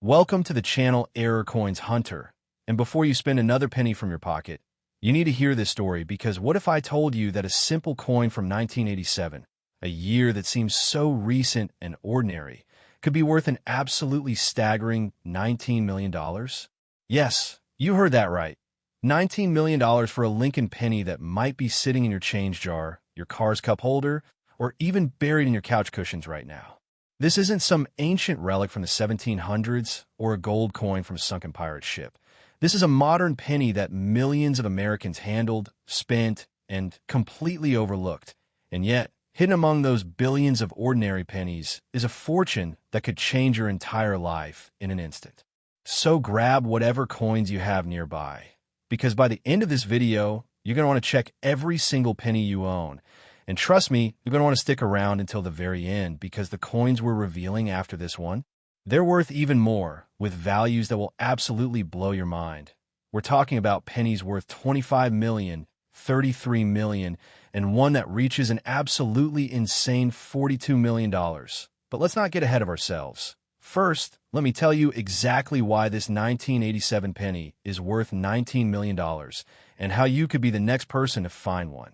Welcome to the channel Error Coins Hunter. And before you spend another penny from your pocket, you need to hear this story because what if I told you that a simple coin from 1987, a year that seems so recent and ordinary, could be worth an absolutely staggering $19 million? Yes, you heard that right. $19 million for a Lincoln penny that might be sitting in your change jar, your car's cup holder, or even buried in your couch cushions right now. This isn't some ancient relic from the 1700s or a gold coin from a sunken pirate ship. This is a modern penny that millions of Americans handled, spent, and completely overlooked. And yet, hidden among those billions of ordinary pennies is a fortune that could change your entire life in an instant. So grab whatever coins you have nearby, because by the end of this video, you're going to want to check every single penny you own. And trust me, you're going to want to stick around until the very end because the coins we're revealing after this one, they're worth even more, with values that will absolutely blow your mind. We're talking about pennies worth 25 million, 33 million, and one that reaches an absolutely insane $42 million. But let's not get ahead of ourselves. First, let me tell you exactly why this 1987 penny is worth $19 million and how you could be the next person to find one.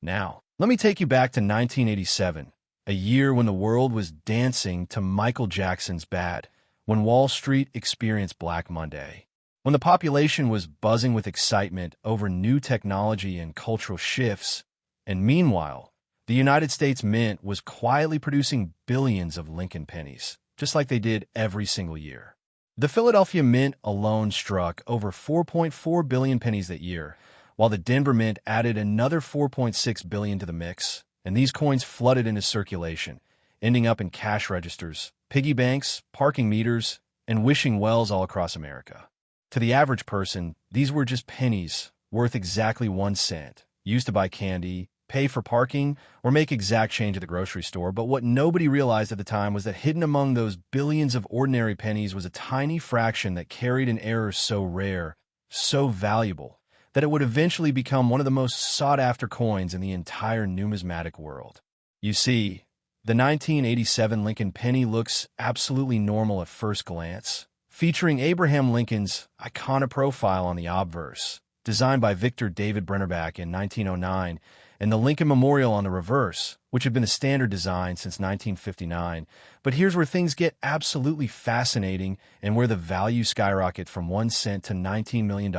Now, let me take you back to 1987, a year when the world was dancing to Michael Jackson's Bad, when Wall Street experienced Black Monday, when the population was buzzing with excitement over new technology and cultural shifts, and meanwhile, the United States Mint was quietly producing billions of Lincoln pennies, just like they did every single year. The Philadelphia Mint alone struck over 4.4 billion pennies that year, while the Denver Mint added another 4.6 billion to the mix, and these coins flooded into circulation, ending up in cash registers, piggy banks, parking meters, and wishing wells all across America. To the average person, these were just pennies worth exactly 1 cent, used to buy candy, pay for parking, or make exact change at the grocery store. But what nobody realized at the time was that hidden among those billions of ordinary pennies was a tiny fraction that carried an error so rare, so valuable, that it would eventually become one of the most sought-after coins in the entire numismatic world. You see, the 1987 Lincoln penny looks absolutely normal at first glance, featuring Abraham Lincoln's iconic profile on the obverse, designed by Victor David Brennerbach in 1909, and the Lincoln Memorial on the reverse, which had been a standard design since 1959. But here's where things get absolutely fascinating and where the value skyrockets from 1 cent to $19 million.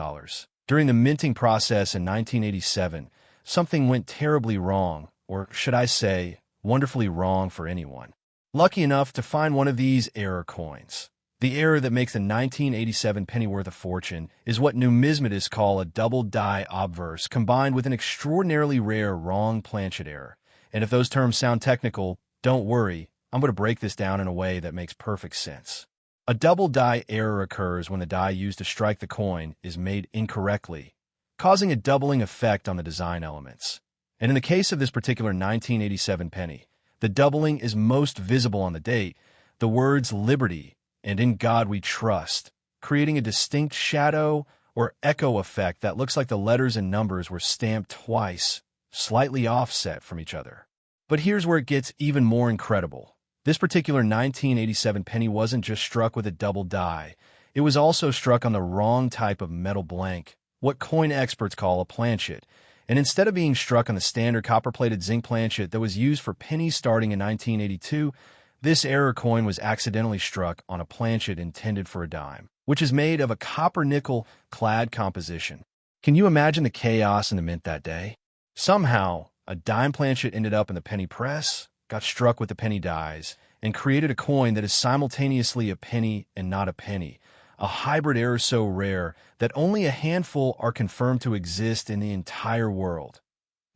During the minting process in 1987, something went terribly wrong, or should I say, wonderfully wrong for anyone lucky enough to find one of these error coins. The error that makes the 1987 penny worth a fortune is what numismatists call a double die obverse combined with an extraordinarily rare wrong Planchet error. And if those terms sound technical, don't worry, I'm going to break this down in a way that makes perfect sense. A double die error occurs when the die used to strike the coin is made incorrectly, causing a doubling effect on the design elements. And in the case of this particular 1987 penny, the doubling is most visible on the date, the words Liberty and In God We Trust, creating a distinct shadow or echo effect that looks like the letters and numbers were stamped twice, slightly offset from each other. But here's where it gets even more incredible. This particular 1987 penny wasn't just struck with a double die, it was also struck on the wrong type of metal blank, what coin experts call a planchet. And instead of being struck on the standard copper-plated zinc planchet that was used for pennies starting in 1982, this error coin was accidentally struck on a planchet intended for a dime, which is made of a copper-nickel clad composition. Can you imagine the chaos in the mint that day? Somehow, a dime planchet ended up in the penny press, got struck with the penny dies, and created a coin that is simultaneously a penny and not a penny, a hybrid error so rare that only a handful are confirmed to exist in the entire world.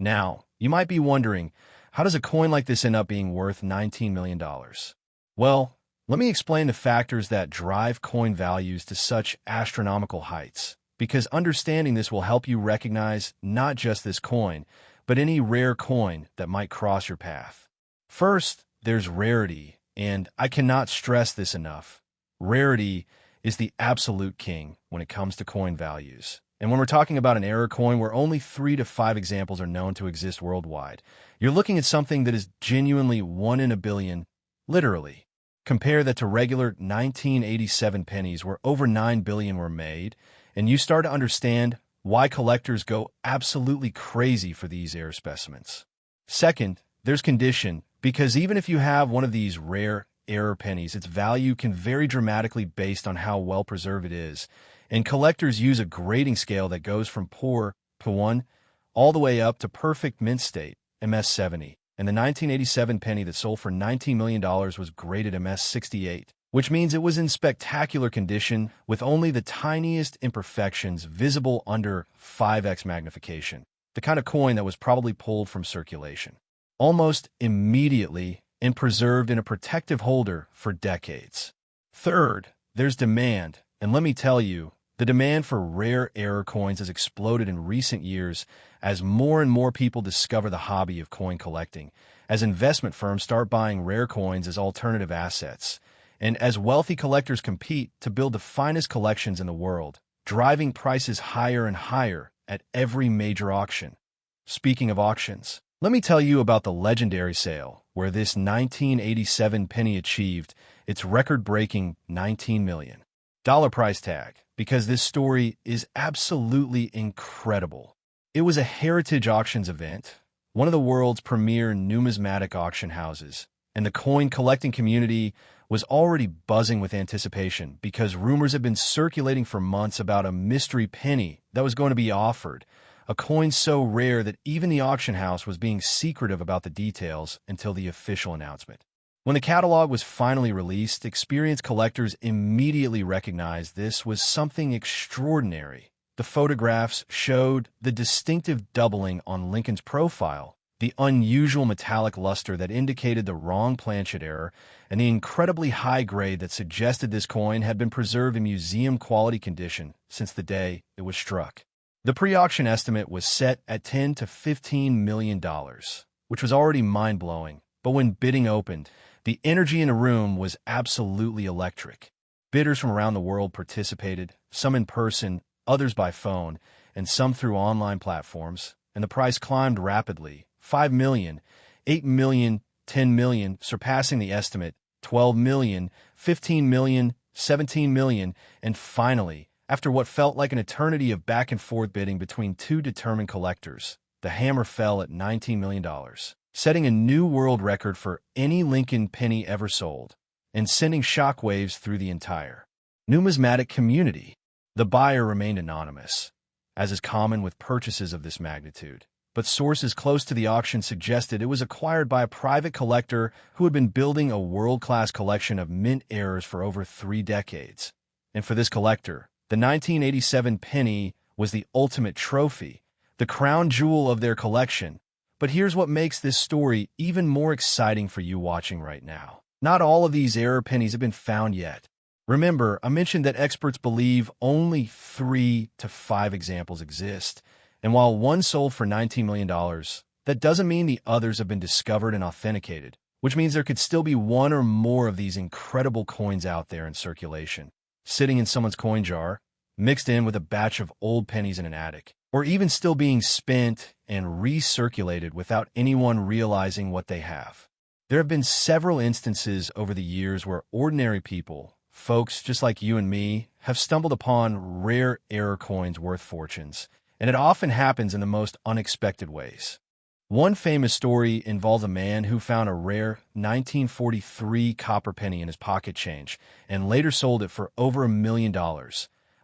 Now, you might be wondering, how does a coin like this end up being worth $19 million? Well, let me explain the factors that drive coin values to such astronomical heights, because understanding this will help you recognize not just this coin, but any rare coin that might cross your path. First, there's rarity, and I cannot stress this enough. Rarity is the absolute king when it comes to coin values. And when we're talking about an error coin where only 3 to 5 examples are known to exist worldwide, you're looking at something that is genuinely 1 in a billion, literally. Compare that to regular 1987 pennies where over 9 billion were made, and you start to understand why collectors go absolutely crazy for these rare specimens. Second, there's condition, because even if you have one of these rare error pennies, its value can vary dramatically based on how well preserved it is, and collectors use a grading scale that goes from poor, P1, all the way up to perfect mint state, MS70, and the 1987 penny that sold for $19 million was graded MS68, which means it was in spectacular condition with only the tiniest imperfections visible under 5x magnification, the kind of coin that was probably pulled from circulation almost immediately and preserved in a protective holder for decades. Third, there's demand, and let me tell you, the demand for rare error coins has exploded in recent years as more and more people discover the hobby of coin collecting, as investment firms start buying rare coins as alternative assets, and as wealthy collectors compete to build the finest collections in the world, driving prices higher and higher at every major auction. Speaking of auctions, let me tell you about the legendary sale where this 1987 penny achieved its record-breaking $19 million price tag, because this story is absolutely incredible. It was a Heritage Auctions event, one of the world's premier numismatic auction houses, and the coin collecting community was already buzzing with anticipation because rumors had been circulating for months about a mystery penny that was going to be offered, a coin so rare that even the auction house was being secretive about the details until the official announcement. When the catalog was finally released, experienced collectors immediately recognized this was something extraordinary. The photographs showed the distinctive doubling on Lincoln's profile, the unusual metallic luster that indicated the wrong Planchet error, and the incredibly high grade that suggested this coin had been preserved in museum-quality condition since the day it was struck. The pre-auction estimate was set at $10 to $15 million, which was already mind-blowing, but when bidding opened, the energy in the room was absolutely electric. Bidders from around the world participated, some in person, others by phone, and some through online platforms, and the price climbed rapidly, $5 million, $8 million, $10 million, surpassing the estimate, $12 million, $15 million, $17 million, and finally, after what felt like an eternity of back-and-forth bidding between two determined collectors, the hammer fell at $19 million, setting a new world record for any Lincoln penny ever sold, and sending shockwaves through the entire numismatic community. The buyer remained anonymous, as is common with purchases of this magnitude, but sources close to the auction suggested it was acquired by a private collector who had been building a world-class collection of mint errors for over 3 decades. And for this collector, the 1987 penny was the ultimate trophy, the crown jewel of their collection. But here's what makes this story even more exciting for you watching right now. Not all of these error pennies have been found yet. Remember, I mentioned that experts believe only 3 to 5 examples exist, and while one sold for $19 million, that doesn't mean the others have been discovered and authenticated, which means there could still be one or more of these incredible coins out there in circulation, sitting in someone's coin jar, mixed in with a batch of old pennies in an attic, or even still being spent and recirculated without anyone realizing what they have. There have been several instances over the years where ordinary people, folks just like you and me, have stumbled upon rare error coins worth fortunes, and it often happens in the most unexpected ways. One famous story involves a man who found a rare 1943 copper penny in his pocket change and later sold it for over $1 million.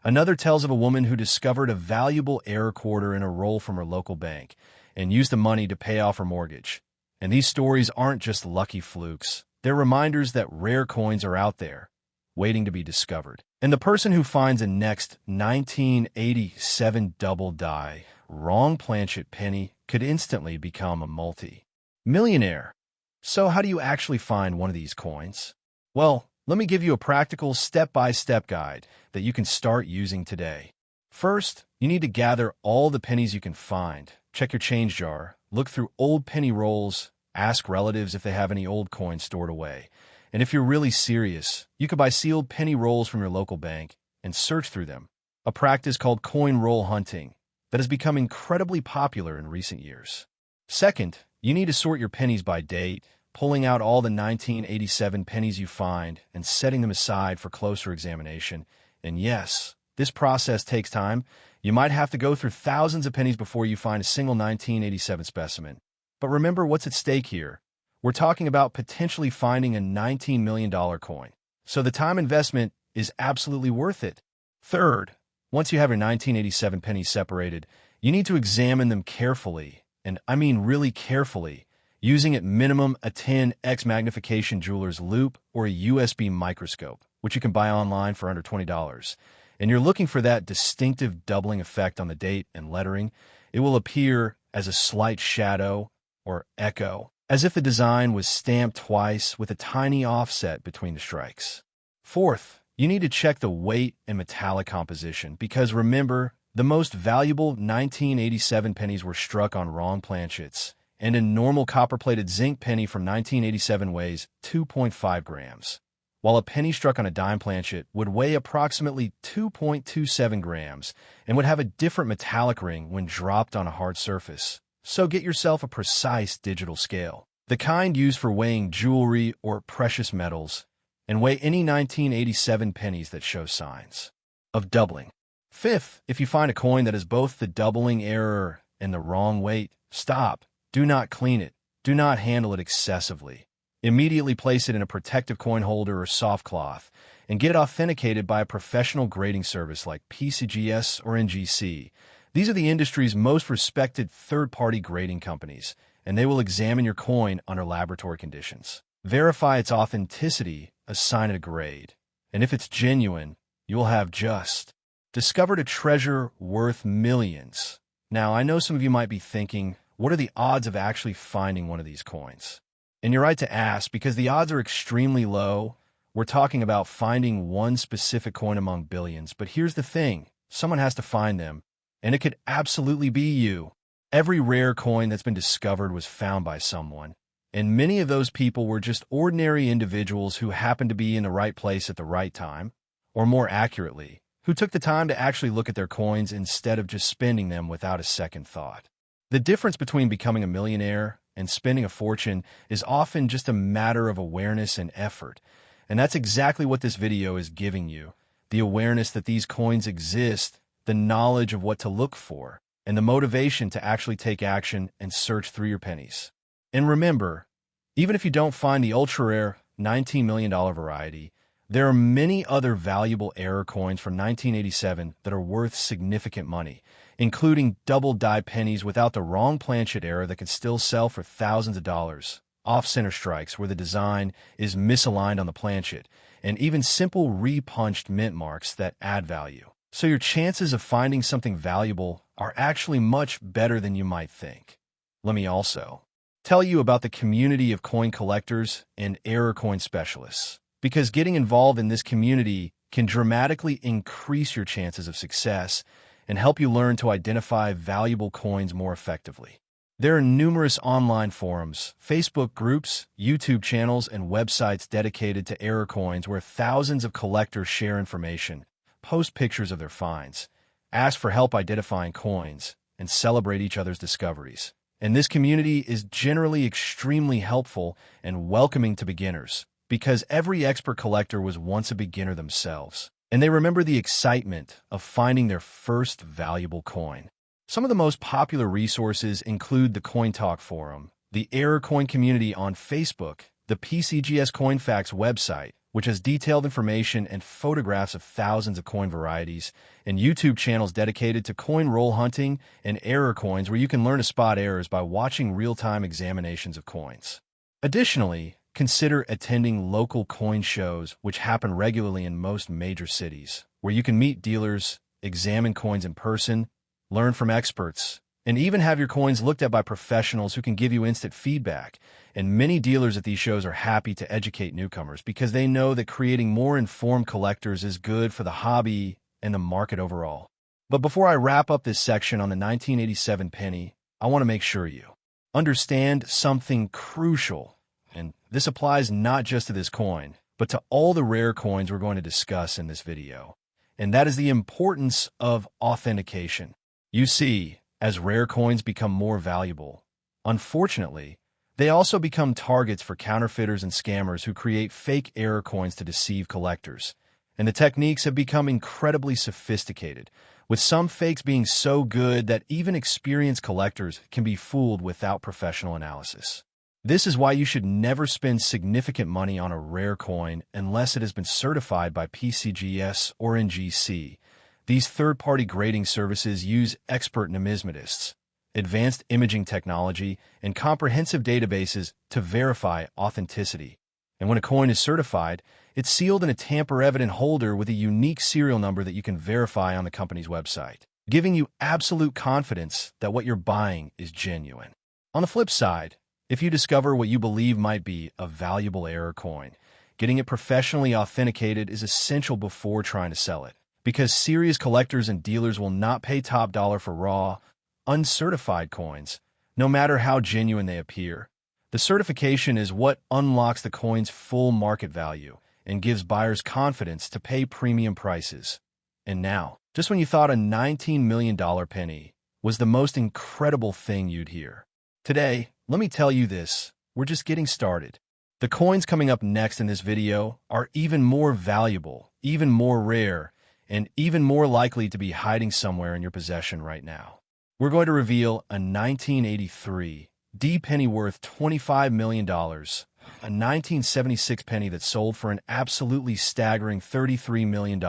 Another tells of a woman who discovered a valuable error quarter in a roll from her local bank and used the money to pay off her mortgage. And these stories aren't just lucky flukes. They're reminders that rare coins are out there, waiting to be discovered. And the person who finds a next 1987 double die, wrong Planchet penny could instantly become a multi-millionaire. So how do you actually find one of these coins? Well, let me give you a practical step-by-step guide that you can start using today. First, you need to gather all the pennies you can find. Check your change jar, look through old penny rolls, ask relatives if they have any old coins stored away. And if you're really serious, you could buy sealed penny rolls from your local bank and search through them, a practice called coin roll hunting that has become incredibly popular in recent years. Second, you need to sort your pennies by date, pulling out all the 1987 pennies you find and setting them aside for closer examination. And yes, this process takes time. You might have to go through thousands of pennies before you find a single 1987 specimen. But remember what's at stake here. We're talking about potentially finding a $19 million coin. So the time investment is absolutely worth it. Third, once you have your 1987 pennies separated, you need to examine them carefully, and I mean really carefully, using at minimum a 10x magnification jeweler's loupe or a USB microscope, which you can buy online for under $20. And you're looking for that distinctive doubling effect on the date and lettering. It will appear as a slight shadow or echo, as if the design was stamped twice with a tiny offset between the strikes. Fourth, you need to check the weight and metallic composition because remember, the most valuable 1987 pennies were struck on wrong planchets, and a normal copper-plated zinc penny from 1987 weighs 2.5 grams, while a penny struck on a dime planchet would weigh approximately 2.27 grams and would have a different metallic ring when dropped on a hard surface. So get yourself a precise digital scale, the kind used for weighing jewelry or precious metals, and weigh any 1987 pennies that show signs of doubling. Fifth, if you find a coin that has both the doubling error and the wrong weight, stop. Do not clean it. Do not handle it excessively. Immediately place it in a protective coin holder or soft cloth and get it authenticated by a professional grading service like PCGS or NGC. These are the industry's most respected third-party grading companies, and they will examine your coin under laboratory conditions. Verify its authenticity, assign it a grade, and if it's genuine, you will have just discovered a treasure worth millions. Now, I know some of you might be thinking, what are the odds of actually finding one of these coins? And you're right to ask, because the odds are extremely low. We're talking about finding one specific coin among billions, but here's the thing. Someone has to find them, and it could absolutely be you. Every rare coin that's been discovered was found by someone, and many of those people were just ordinary individuals who happened to be in the right place at the right time, or more accurately, who took the time to actually look at their coins instead of just spending them without a second thought. The difference between becoming a millionaire and spending a fortune is often just a matter of awareness and effort, and that's exactly what this video is giving you. The awareness that these coins exist, the knowledge of what to look for, and the motivation to actually take action and search through your pennies. And remember, even if you don't find the ultra-rare $19 million variety, there are many other valuable error coins from 1987 that are worth significant money, including double-die pennies without the wrong planchet error that can still sell for thousands of dollars, off-center strikes where the design is misaligned on the planchet, and even simple repunched mint marks that add value. So your chances of finding something valuable are actually much better than you might think. Let me also tell you about the community of coin collectors and error coin specialists, because getting involved in this community can dramatically increase your chances of success and help you learn to identify valuable coins more effectively. There are numerous online forums, Facebook groups, YouTube channels, and websites dedicated to error coins where thousands of collectors share information, post pictures of their finds, ask for help identifying coins, and celebrate each other's discoveries. And this community is generally extremely helpful and welcoming to beginners, because every expert collector was once a beginner themselves, and they remember the excitement of finding their first valuable coin. Some of the most popular resources include the Coin Talk Forum, the Error Coin community on Facebook, the PCGS CoinFacts website, which has detailed information and photographs of thousands of coin varieties, and YouTube channels dedicated to coin roll hunting and error coins where you can learn to spot errors by watching real-time examinations of coins. Additionally, consider attending local coin shows, which happen regularly in most major cities, where you can meet dealers, examine coins in person, learn from experts, and even have your coins looked at by professionals who can give you instant feedback. And many dealers at these shows are happy to educate newcomers because they know that creating more informed collectors is good for the hobby and the market overall. But before I wrap up this section on the 1987 penny, I want to make sure you understand something crucial. And this applies not just to this coin, but to all the rare coins we're going to discuss in this video. And that is the importance of authentication. You see, as rare coins become more valuable, unfortunately, They also become targets for counterfeiters and scammers who create fake error coins to deceive collectors. And the techniques have become incredibly sophisticated, with some fakes being so good that even experienced collectors can be fooled without professional analysis. This is why you should never spend significant money on a rare coin unless it has been certified by PCGS or NGC. These third-party grading services use expert numismatists, advanced imaging technology, and comprehensive databases to verify authenticity. And when a coin is certified, it's sealed in a tamper-evident holder with a unique serial number that you can verify on the company's website, giving you absolute confidence that what you're buying is genuine. On the flip side, if you discover what you believe might be a valuable error coin, getting it professionally authenticated is essential before trying to sell it, because serious collectors and dealers will not pay top dollar for raw, uncertified coins, no matter how genuine they appear. The certification is what unlocks the coin's full market value and gives buyers confidence to pay premium prices. And now, just when you thought a $19 million penny was the most incredible thing you'd hear, today, let me tell you this, we're just getting started. The coins coming up next in this video are even more valuable, even more rare, and even more likely to be hiding somewhere in your possession right now. We're going to reveal a 1983 D penny worth $25 million, a 1976 penny that sold for an absolutely staggering $33 million,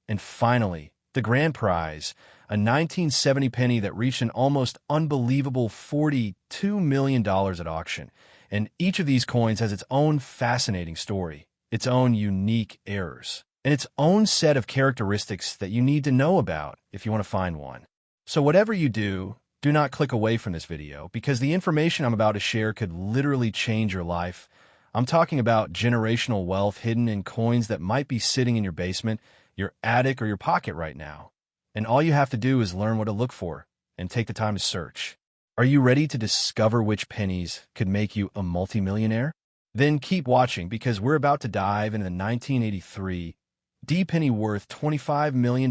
and finally, the grand prize, a 1970 penny that reached an almost unbelievable $42 million at auction. And each of these coins has its own fascinating story, its own unique errors, and its own set of characteristics that you need to know about if you want to find one. So whatever you do not click away from this video, because the information I'm about to share could literally change your life. I'm talking about generational wealth hidden in coins that might be sitting in your basement, your attic, or your pocket right now. And all you have to do is learn what to look for and take the time to search. Are you ready to discover which pennies could make you a multimillionaire? Then keep watching, because we're about to dive into the 1983 D penny worth $25 million.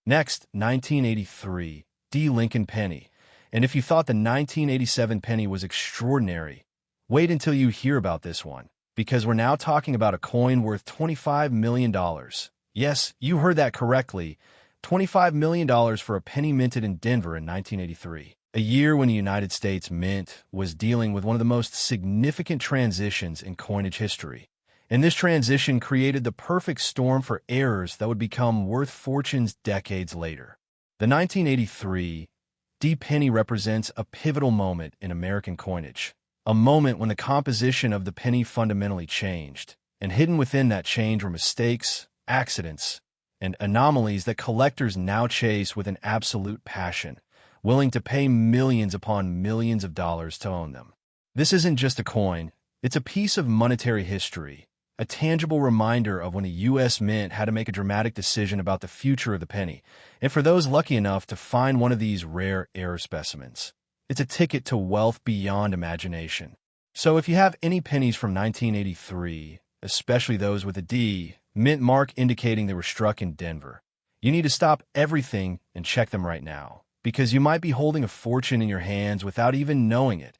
Next, 1983 D Lincoln penny. And if you thought the 1987 penny was extraordinary, wait until you hear about this one, because we're now talking about a coin worth $25 million. Yes, you heard that correctly. $25 million for a penny minted in Denver in 1983, a year when the United States Mint was dealing with one of the most significant transitions in coinage history. And this transition created the perfect storm for errors that would become worth fortunes decades later. The 1983 D penny represents a pivotal moment in American coinage, a moment when the composition of the penny fundamentally changed, and hidden within that change were mistakes, accidents, and anomalies that collectors now chase with an absolute passion, willing to pay millions upon millions of dollars to own them. This isn't just a coin, it's a piece of monetary history, a tangible reminder of when the U.S. Mint had to make a dramatic decision about the future of the penny, and for those lucky enough to find one of these rare error specimens, it's a ticket to wealth beyond imagination. So if you have any pennies from 1983, especially those with a D, mint mark indicating they were struck in Denver, you need to stop everything and check them right now, because you might be holding a fortune in your hands without even knowing it.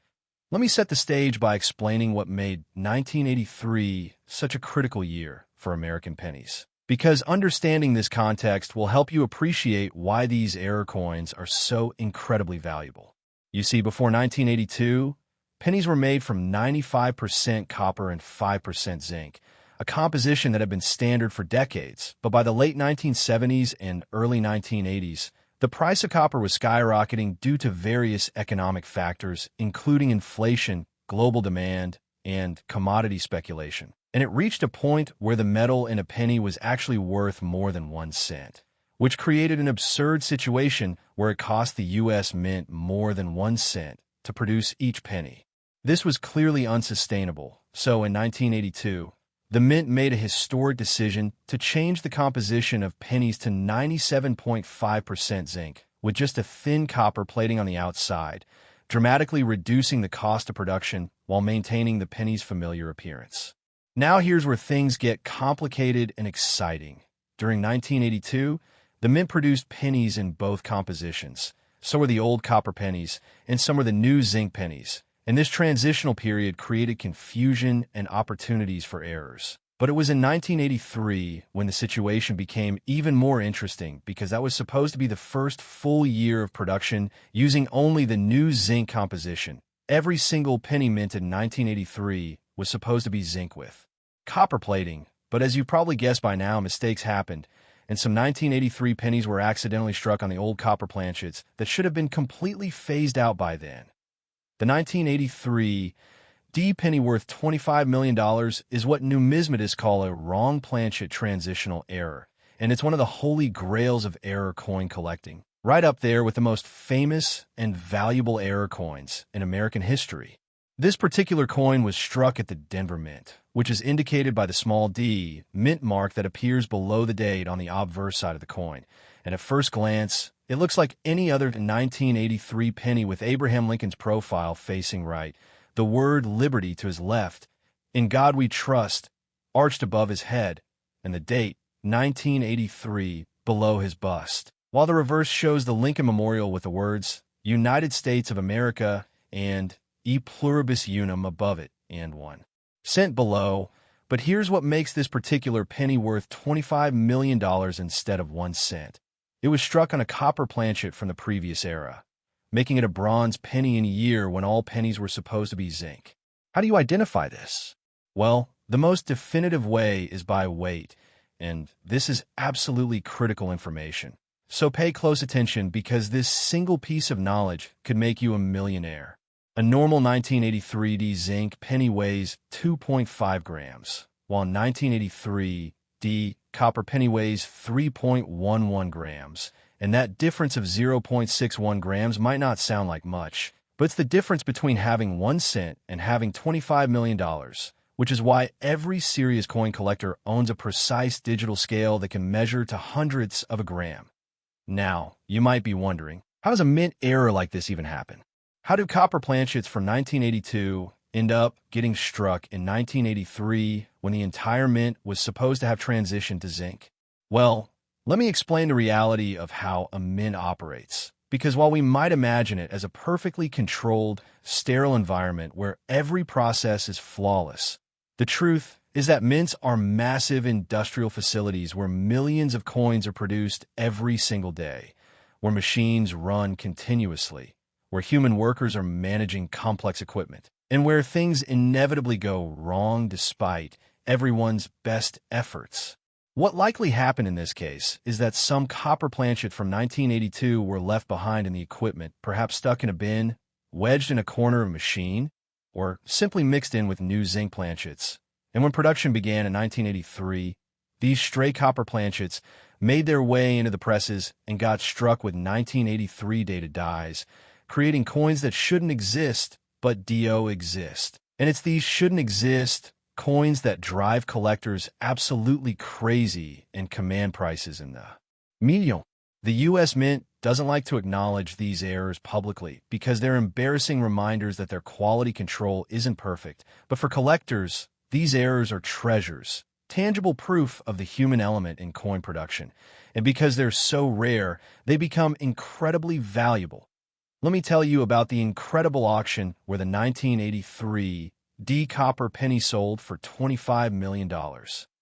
Let me set the stage by explaining what made 1983 such a critical year for American pennies, because understanding this context will help you appreciate why these error coins are so incredibly valuable. You see, before 1982, pennies were made from 95% copper and 5% zinc, a composition that had been standard for decades, but by the late 1970s and early 1980s, the price of copper was skyrocketing due to various economic factors, including inflation, global demand, and commodity speculation. And it reached a point where the metal in a penny was actually worth more than 1 cent, which created an absurd situation where it cost the U.S. Mint more than 1 cent to produce each penny. This was clearly unsustainable, so in 1982, the Mint made a historic decision to change the composition of pennies to 97.5% zinc, with just a thin copper plating on the outside, dramatically reducing the cost of production while maintaining the penny's familiar appearance. Now here's where things get complicated and exciting. During 1982, the Mint produced pennies in both compositions. So were the old copper pennies, and some were the new zinc pennies. And this transitional period created confusion and opportunities for errors. But it was in 1983 when the situation became even more interesting because that was supposed to be the first full year of production using only the new zinc composition. Every single penny minted in 1983 was supposed to be zinc with copper plating, but as you probably guessed by now, mistakes happened, and some 1983 pennies were accidentally struck on the old copper planchets that should have been completely phased out by then. The 1983 D penny worth $25 million is what numismatists call a wrong planchet transitional error, and it's one of the holy grails of error coin collecting, right up there with the most famous and valuable error coins in American history. This particular coin was struck at the Denver Mint, which is indicated by the small D mint mark that appears below the date on the obverse side of the coin, and at first glance, it looks like any other 1983 penny with Abraham Lincoln's profile facing right, the word liberty to his left, in God we trust, arched above his head, and the date, 1983, below his bust, while the reverse shows the Lincoln Memorial with the words, United States of America, and E pluribus unum above it, and 1 cent below. But here's what makes this particular penny worth $25 million instead of 1 cent. It was struck on a copper planchet from the previous era, making it a bronze penny in a year when all pennies were supposed to be zinc. How do you identify this? Well, the most definitive way is by weight, and this is absolutely critical information. So pay close attention because this single piece of knowledge could make you a millionaire. A normal 1983 D zinc penny weighs 2.5 grams, while 1983 D copper penny weighs 3.11 grams. And that difference of 0.61 grams might not sound like much, but it's the difference between having 1 cent and having $25 million, which is why every serious coin collector owns a precise digital scale that can measure to hundredths of a gram. Now, you might be wondering, how does a mint error like this even happen? How do copper planchets from 1982 end up getting struck in 1983 when the entire mint was supposed to have transitioned to zinc? Well, let me explain the reality of how a mint operates, because while we might imagine it as a perfectly controlled, sterile environment where every process is flawless, the truth is that mints are massive industrial facilities where millions of coins are produced every single day, where machines run continuously, where human workers are managing complex equipment, and where things inevitably go wrong despite everyone's best efforts. What likely happened in this case is that some copper planchet from 1982 were left behind in the equipment, perhaps stuck in a bin, wedged in a corner of a machine, or simply mixed in with new zinc planchets. And when production began in 1983, these stray copper planchets made their way into the presses and got struck with 1983 dated dies, creating coins that shouldn't exist, but do exist. And it's these shouldn't exist coins that drive collectors absolutely crazy and command prices in the medium. The U.S. Mint doesn't like to acknowledge these errors publicly because they're embarrassing reminders that their quality control isn't perfect. But for collectors, these errors are treasures, tangible proof of the human element in coin production. And because they're so rare, they become incredibly valuable. Let me tell you about the incredible auction where the 1983 D copper penny sold for $25 million,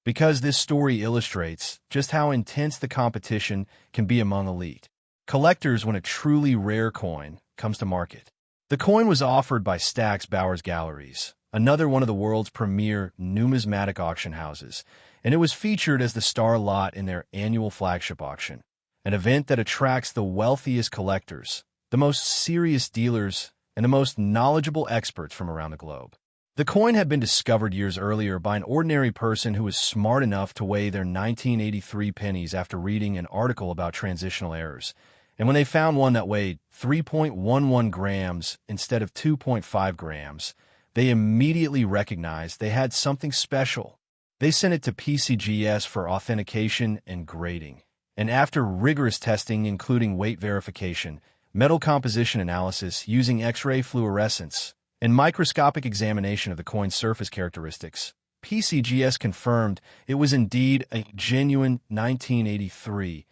because this story illustrates just how intense the competition can be among elite collectors when a truly rare coin comes to market. The coin was offered by Stack's Bowers Galleries, another one of the world's premier numismatic auction houses, and it was featured as the star lot in their annual flagship auction, an event that attracts the wealthiest collectors, the most serious dealers, and the most knowledgeable experts from around the globe. The coin had been discovered years earlier by an ordinary person who was smart enough to weigh their 1983 pennies after reading an article about transitional errors. And when they found one that weighed 3.11 grams instead of 2.5 grams, they immediately recognized they had something special. They sent it to PCGS for authentication and grading. And after rigorous testing, including weight verification, metal composition analysis using X-ray fluorescence, and microscopic examination of the coin's surface characteristics, PCGS confirmed it was indeed a genuine 1983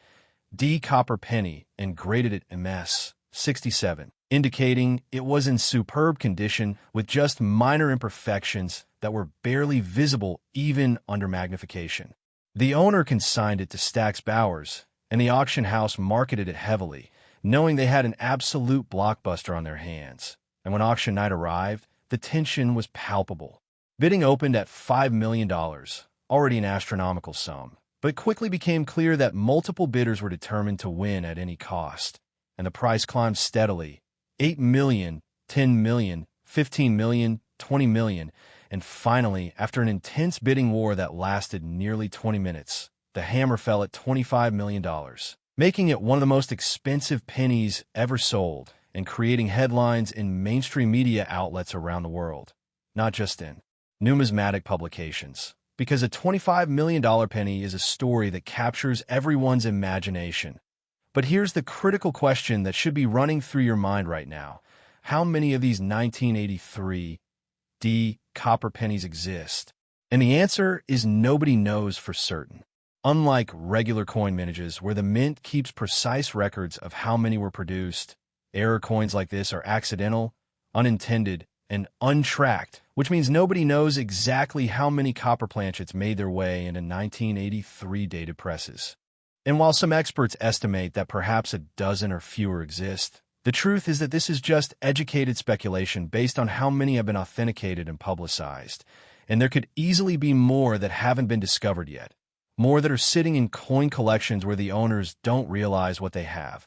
D copper penny and graded it MS, 67, indicating it was in superb condition with just minor imperfections that were barely visible even under magnification. The owner consigned it to Stack's Bowers, and the auction house marketed it heavily, knowing they had an absolute blockbuster on their hands. And when auction night arrived, the tension was palpable. Bidding opened at $5 million, already an astronomical sum, but it quickly became clear that multiple bidders were determined to win at any cost, and the price climbed steadily. 8 million, 10 million, 15 million, 20 million, and finally, after an intense bidding war that lasted nearly 20 minutes, the hammer fell at $25 million, making it one of the most expensive pennies ever sold and creating headlines in mainstream media outlets around the world, not just in numismatic publications. Because a $25 million penny is a story that captures everyone's imagination. But here's the critical question that should be running through your mind right now. How many of these 1983 D copper pennies exist? And the answer is nobody knows for certain. Unlike regular coin mintages, where the mint keeps precise records of how many were produced, error coins like this are accidental, unintended, and untracked, which means nobody knows exactly how many copper planchets made their way into 1983 dated presses. And while some experts estimate that perhaps a dozen or fewer exist, the truth is that this is just educated speculation based on how many have been authenticated and publicized, and there could easily be more that haven't been discovered yet. More that are sitting in coin collections where the owners don't realize what they have,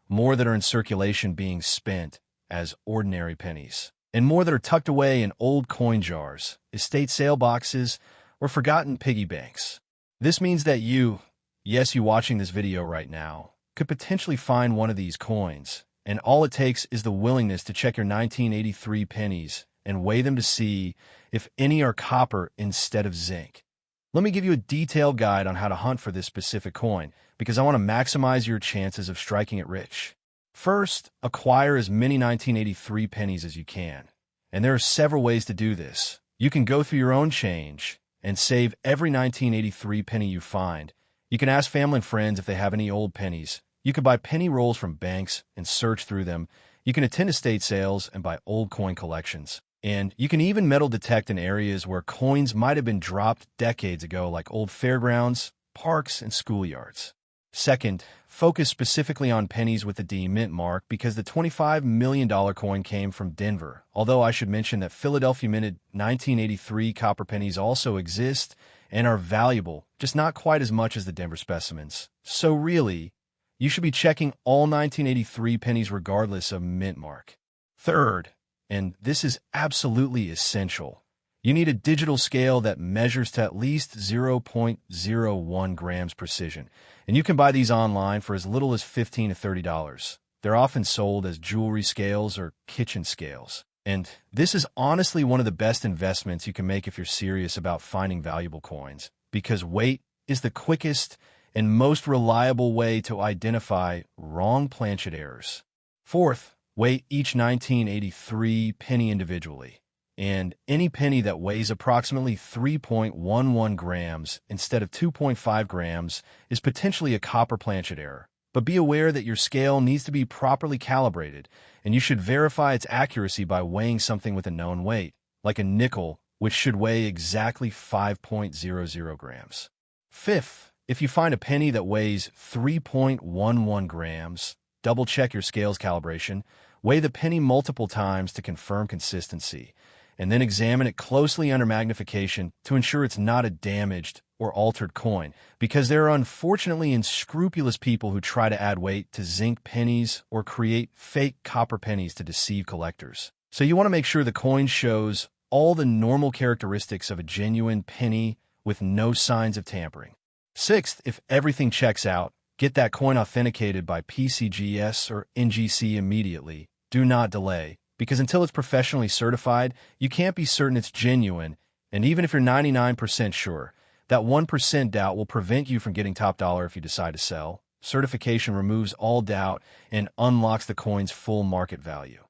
more that are in circulation being spent as ordinary pennies, and more that are tucked away in old coin jars, estate sale boxes, or forgotten piggy banks. This means that you watching this video right now, could potentially find one of these coins, and all it takes is the willingness to check your 1983 pennies and weigh them to see if any are copper instead of zinc. Let me give you a detailed guide on how to hunt for this specific coin, because I want to maximize your chances of striking it rich. First, acquire as many 1983 pennies as you can. And there are several ways to do this. You can go through your own change and save every 1983 penny you find. You can ask family and friends if they have any old pennies. You can buy penny rolls from banks and search through them. You can attend estate sales and buy old coin collections. And you can even metal detect in areas where coins might have been dropped decades ago, like old fairgrounds, parks, and schoolyards. Second, focus specifically on pennies with the D mint mark because the $25 million coin came from Denver, although I should mention that Philadelphia minted 1983 copper pennies also exist and are valuable, just not quite as much as the Denver specimens. So really, you should be checking all 1983 pennies regardless of mint mark. Third, and this is absolutely essential, you need a digital scale that measures to at least 0.01 grams precision, and you can buy these online for as little as $15 to $30. They're often sold as jewelry scales or kitchen scales. And this is honestly one of the best investments you can make if you're serious about finding valuable coins, because weight is the quickest and most reliable way to identify wrong planchet errors. Fourth, weigh each 1983 penny individually, and any penny that weighs approximately 3.11 grams instead of 2.5 grams is potentially a copper planchet error. But be aware that your scale needs to be properly calibrated, and you should verify its accuracy by weighing something with a known weight, like a nickel, which should weigh exactly 5.00 grams. Fifth, if you find a penny that weighs 3.11 grams, double-check your scale's calibration, weigh the penny multiple times to confirm consistency, and then examine it closely under magnification to ensure it's not a damaged or altered coin, because there are unfortunately unscrupulous people who try to add weight to zinc pennies or create fake copper pennies to deceive collectors. So you want to make sure the coin shows all the normal characteristics of a genuine penny with no signs of tampering. Sixth, if everything checks out, get that coin authenticated by PCGS or NGC immediately. Do not delay, because until it's professionally certified, you can't be certain it's genuine, and even if you're 99% sure, that 1% doubt will prevent you from getting top dollar if you decide to sell. Certification removes all doubt and unlocks the coin's full market value.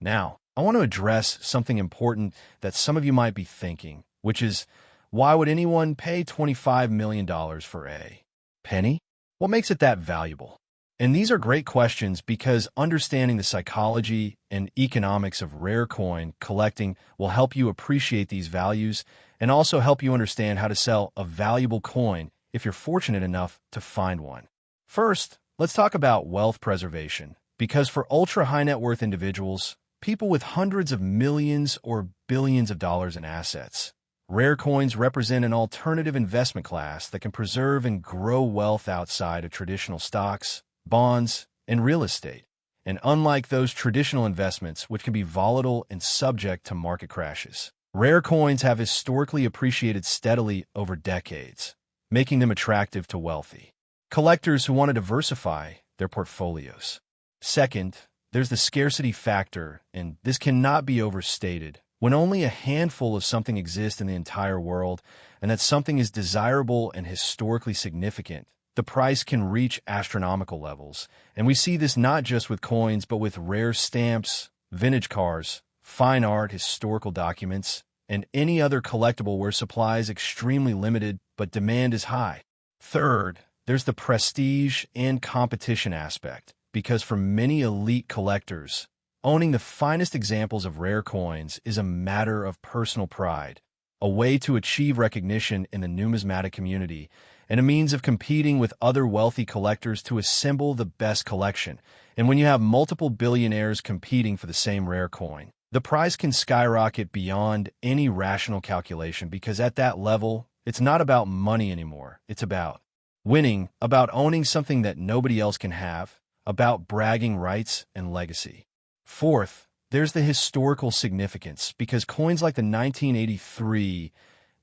Now, I want to address something important that some of you might be thinking, which is, why would anyone pay $25 million for a penny? What makes it that valuable? And these are great questions because understanding the psychology and economics of rare coin collecting will help you appreciate these values and also help you understand how to sell a valuable coin if you're fortunate enough to find one. First, let's talk about wealth preservation, because for ultra-high net worth individuals, people with hundreds of millions or billions of dollars in assets, rare coins represent an alternative investment class that can preserve and grow wealth outside of traditional stocks, bonds, and real estate. And unlike those traditional investments, which can be volatile and subject to market crashes, rare coins have historically appreciated steadily over decades, making them attractive to wealthy collectors who want to diversify their portfolios. Second, there's the scarcity factor, and this cannot be overstated. When only a handful of something exists in the entire world, and that something is desirable and historically significant, the price can reach astronomical levels. And we see this not just with coins, but with rare stamps, vintage cars, fine art, historical documents, and any other collectible where supply is extremely limited, but demand is high. Third, there's the prestige and competition aspect, because for many elite collectors, owning the finest examples of rare coins is a matter of personal pride, a way to achieve recognition in the numismatic community, and a means of competing with other wealthy collectors to assemble the best collection. And when you have multiple billionaires competing for the same rare coin, the price can skyrocket beyond any rational calculation, because at that level, it's not about money anymore. It's about winning, about owning something that nobody else can have, about bragging rights and legacy. Fourth, there's the historical significance, because coins like the 1983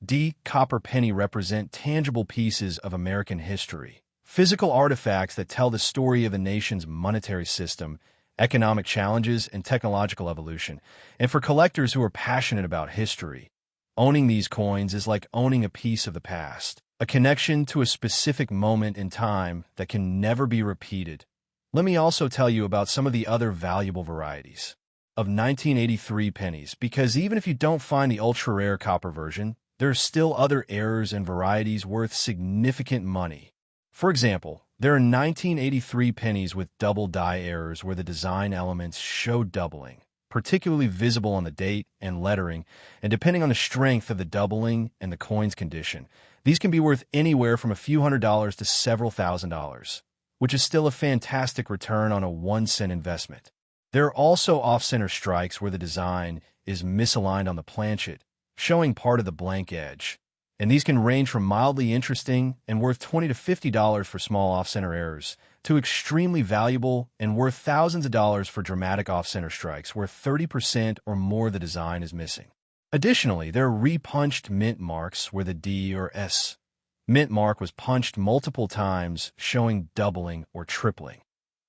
D copper penny represent tangible pieces of American history, physical artifacts that tell the story of the nation's monetary system, economic challenges, and technological evolution. And for collectors who are passionate about history, owning these coins is like owning a piece of the past, a connection to a specific moment in time that can never be repeated. Let me also tell you about some of the other valuable varieties of 1983 pennies, because even if you don't find the ultra-rare copper version, there are still other errors and varieties worth significant money. For example, there are 1983 pennies with double die errors where the design elements show doubling, particularly visible on the date and lettering, and depending on the strength of the doubling and the coin's condition, these can be worth anywhere from a few $100s to several $1,000s, which is still a fantastic return on a 1-cent investment. There are also off-center strikes where the design is misaligned on the planchet, showing part of the blank edge. And these can range from mildly interesting and worth $20 to $50 for small off-center errors, to extremely valuable and worth thousands of dollars for dramatic off-center strikes where 30% or more of the design is missing. Additionally, there are repunched mint marks where the D or S mint mark was punched multiple times, showing doubling or tripling.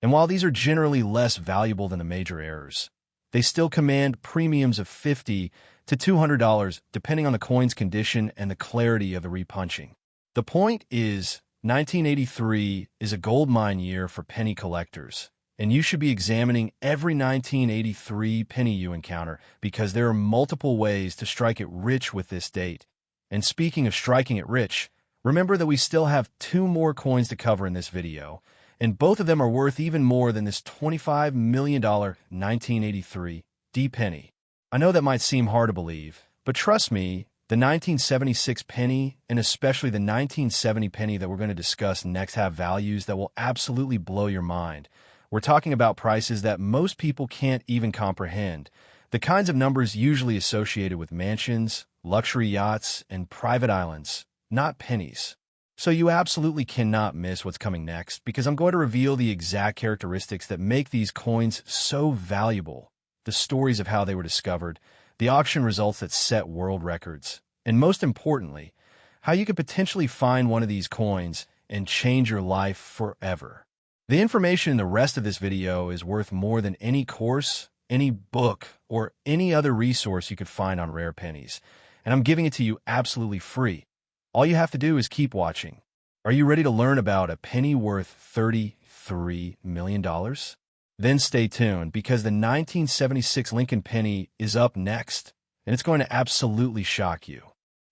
And while these are generally less valuable than the major errors, they still command premiums of $50 to $200 depending on the coin's condition and the clarity of the repunching. The point is, 1983 is a goldmine year for penny collectors, and you should be examining every 1983 penny you encounter, because there are multiple ways to strike it rich with this date. And speaking of striking it rich, remember that we still have 2 more coins to cover in this video, and both of them are worth even more than this $25 million 1983 D penny. I know that might seem hard to believe, but trust me, the 1976 penny, and especially the 1970 penny that we're going to discuss next, have values that will absolutely blow your mind. We're talking about prices that most people can't even comprehend, the kinds of numbers usually associated with mansions, luxury yachts, and private islands, not pennies. So you absolutely cannot miss what's coming next, because I'm going to reveal the exact characteristics that make these coins so valuable, the stories of how they were discovered, the auction results that set world records, and most importantly, how you could potentially find one of these coins and change your life forever. The information in the rest of this video is worth more than any course, any book, or any other resource you could find on rare pennies, and I'm giving it to you absolutely free. All you have to do is keep watching. Are you ready to learn about a penny worth $33 million? Then stay tuned, because the 1976 Lincoln penny is up next, and it's going to absolutely shock you.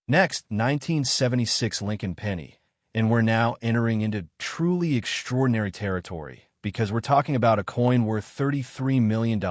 Next, 1976 Lincoln penny, and we're now entering into truly extraordinary territory, because we're talking about a coin worth $33 million.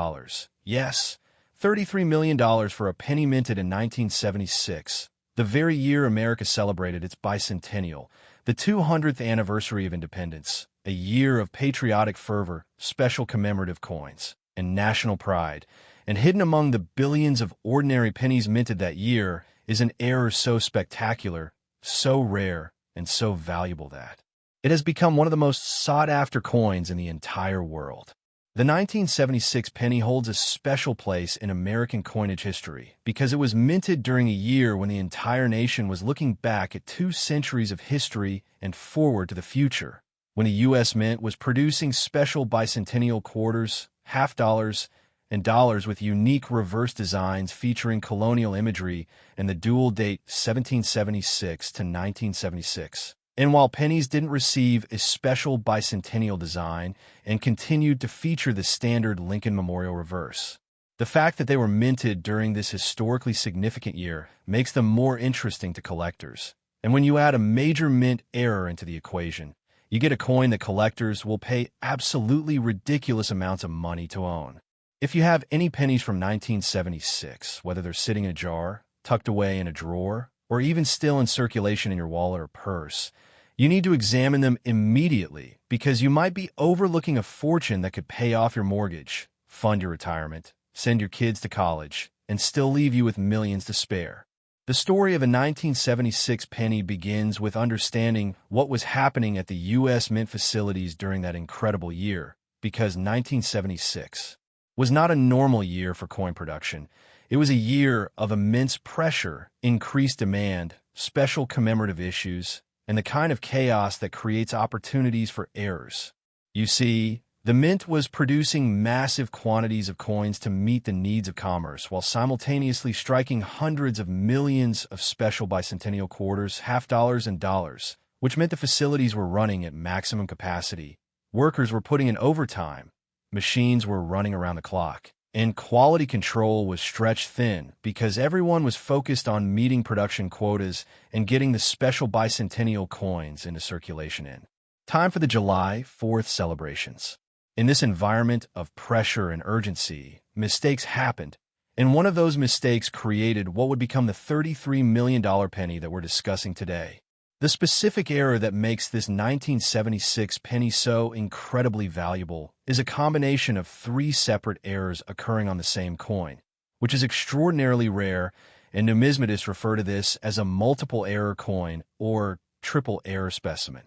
Yes, $33 million for a penny minted in 1976, the very year America celebrated its bicentennial, the 200th anniversary of independence, a year of patriotic fervor, special commemorative coins, and national pride. And hidden among the billions of ordinary pennies minted that year is an error so spectacular, so rare, and so valuable that it has become one of the most sought-after coins in the entire world. The 1976 penny holds a special place in American coinage history because it was minted during a year when the entire nation was looking back at 2 centuries of history and forward to the future, when a U.S. mint was producing special bicentennial quarters, half dollars, and dollars with unique reverse designs featuring colonial imagery and the dual date 1776 to 1976. And while pennies didn't receive a special bicentennial design and continued to feature the standard Lincoln Memorial reverse, the fact that they were minted during this historically significant year makes them more interesting to collectors. And when you add a major mint error into the equation, you get a coin that collectors will pay absolutely ridiculous amounts of money to own. If you have any pennies from 1976, whether they're sitting in a jar, tucked away in a drawer, or even still in circulation in your wallet or purse, you need to examine them immediately because you might be overlooking a fortune that could pay off your mortgage, fund your retirement, send your kids to college, and still leave you with millions to spare. The story of a 1976 penny begins with understanding what was happening at the U.S. Mint facilities during that incredible year, because 1976 was not a normal year for coin production. It was a year of immense pressure, increased demand, special commemorative issues, and the kind of chaos that creates opportunities for errors. You see, the mint was producing massive quantities of coins to meet the needs of commerce while simultaneously striking hundreds of millions of special bicentennial quarters, half dollars, and dollars, which meant the facilities were running at maximum capacity. Workers were putting in overtime, machines were running around the clock, and quality control was stretched thin because everyone was focused on meeting production quotas and getting the special bicentennial coins into circulation in time for the July 4th celebrations. In this environment of pressure and urgency, mistakes happened, and one of those mistakes created what would become the $33 million penny that we're discussing today. The specific error that makes this 1976 penny so incredibly valuable is a combination of 3 separate errors occurring on the same coin, which is extraordinarily rare, and numismatists refer to this as a multiple error coin or triple error specimen.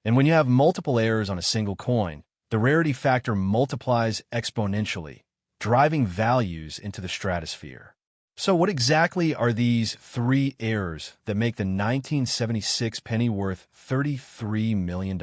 And when you have multiple errors on a single coin, the rarity factor multiplies exponentially, driving values into the stratosphere. So what exactly are these 3 errors that make the 1976 penny worth $33 million?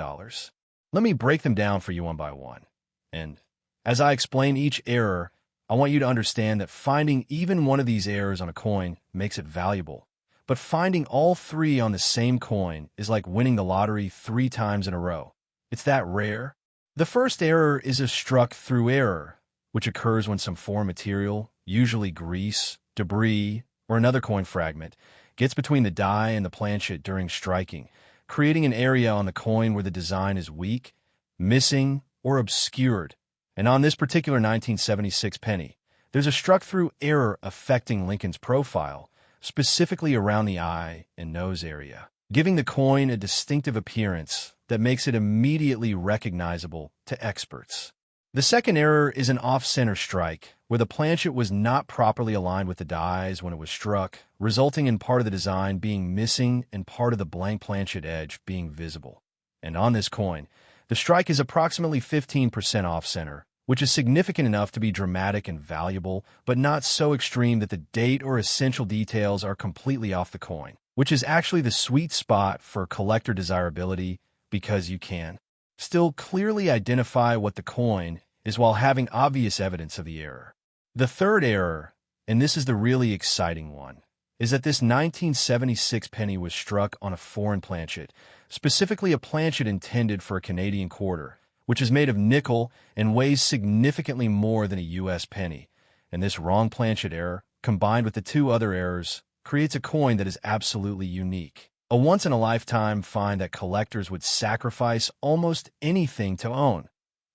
Let me break them down for you one by one. And as I explain each error, I want you to understand that finding even one of these errors on a coin makes it valuable. But finding all 3 on the same coin is like winning the lottery 3 times in a row. It's that rare. The first error is a struck-through error, which occurs when some foreign material, usually grease, debris, or another coin fragment, gets between the die and the planchet during striking, creating an area on the coin where the design is weak, missing, or obscured. And on this particular 1976 penny, there's a struck-through error affecting Lincoln's profile, specifically around the eye and nose area, giving the coin a distinctive appearance that makes it immediately recognizable to experts. The second error is an off-center strike, where the planchet was not properly aligned with the dies when it was struck, resulting in part of the design being missing and part of the blank planchet edge being visible. And on this coin, the strike is approximately 15% off-center, which is significant enough to be dramatic and valuable, but not so extreme that the date or essential details are completely off the coin, which is actually the sweet spot for collector desirability because you can still clearly identify what the coin is while having obvious evidence of the error. The third error, and this is the really exciting one, is that this 1976 penny was struck on a foreign planchet, specifically a planchet intended for a Canadian quarter, which is made of nickel and weighs significantly more than a U.S. penny. And this wrong planchet error, combined with the 2 other errors, creates a coin that is absolutely unique. A once-in-a-lifetime find that collectors would sacrifice almost anything to own.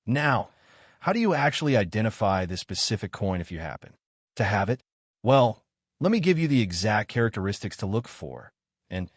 Now, how do you actually identify this specific coin if you happen to have it? Well, let me give you the exact characteristics to look for. And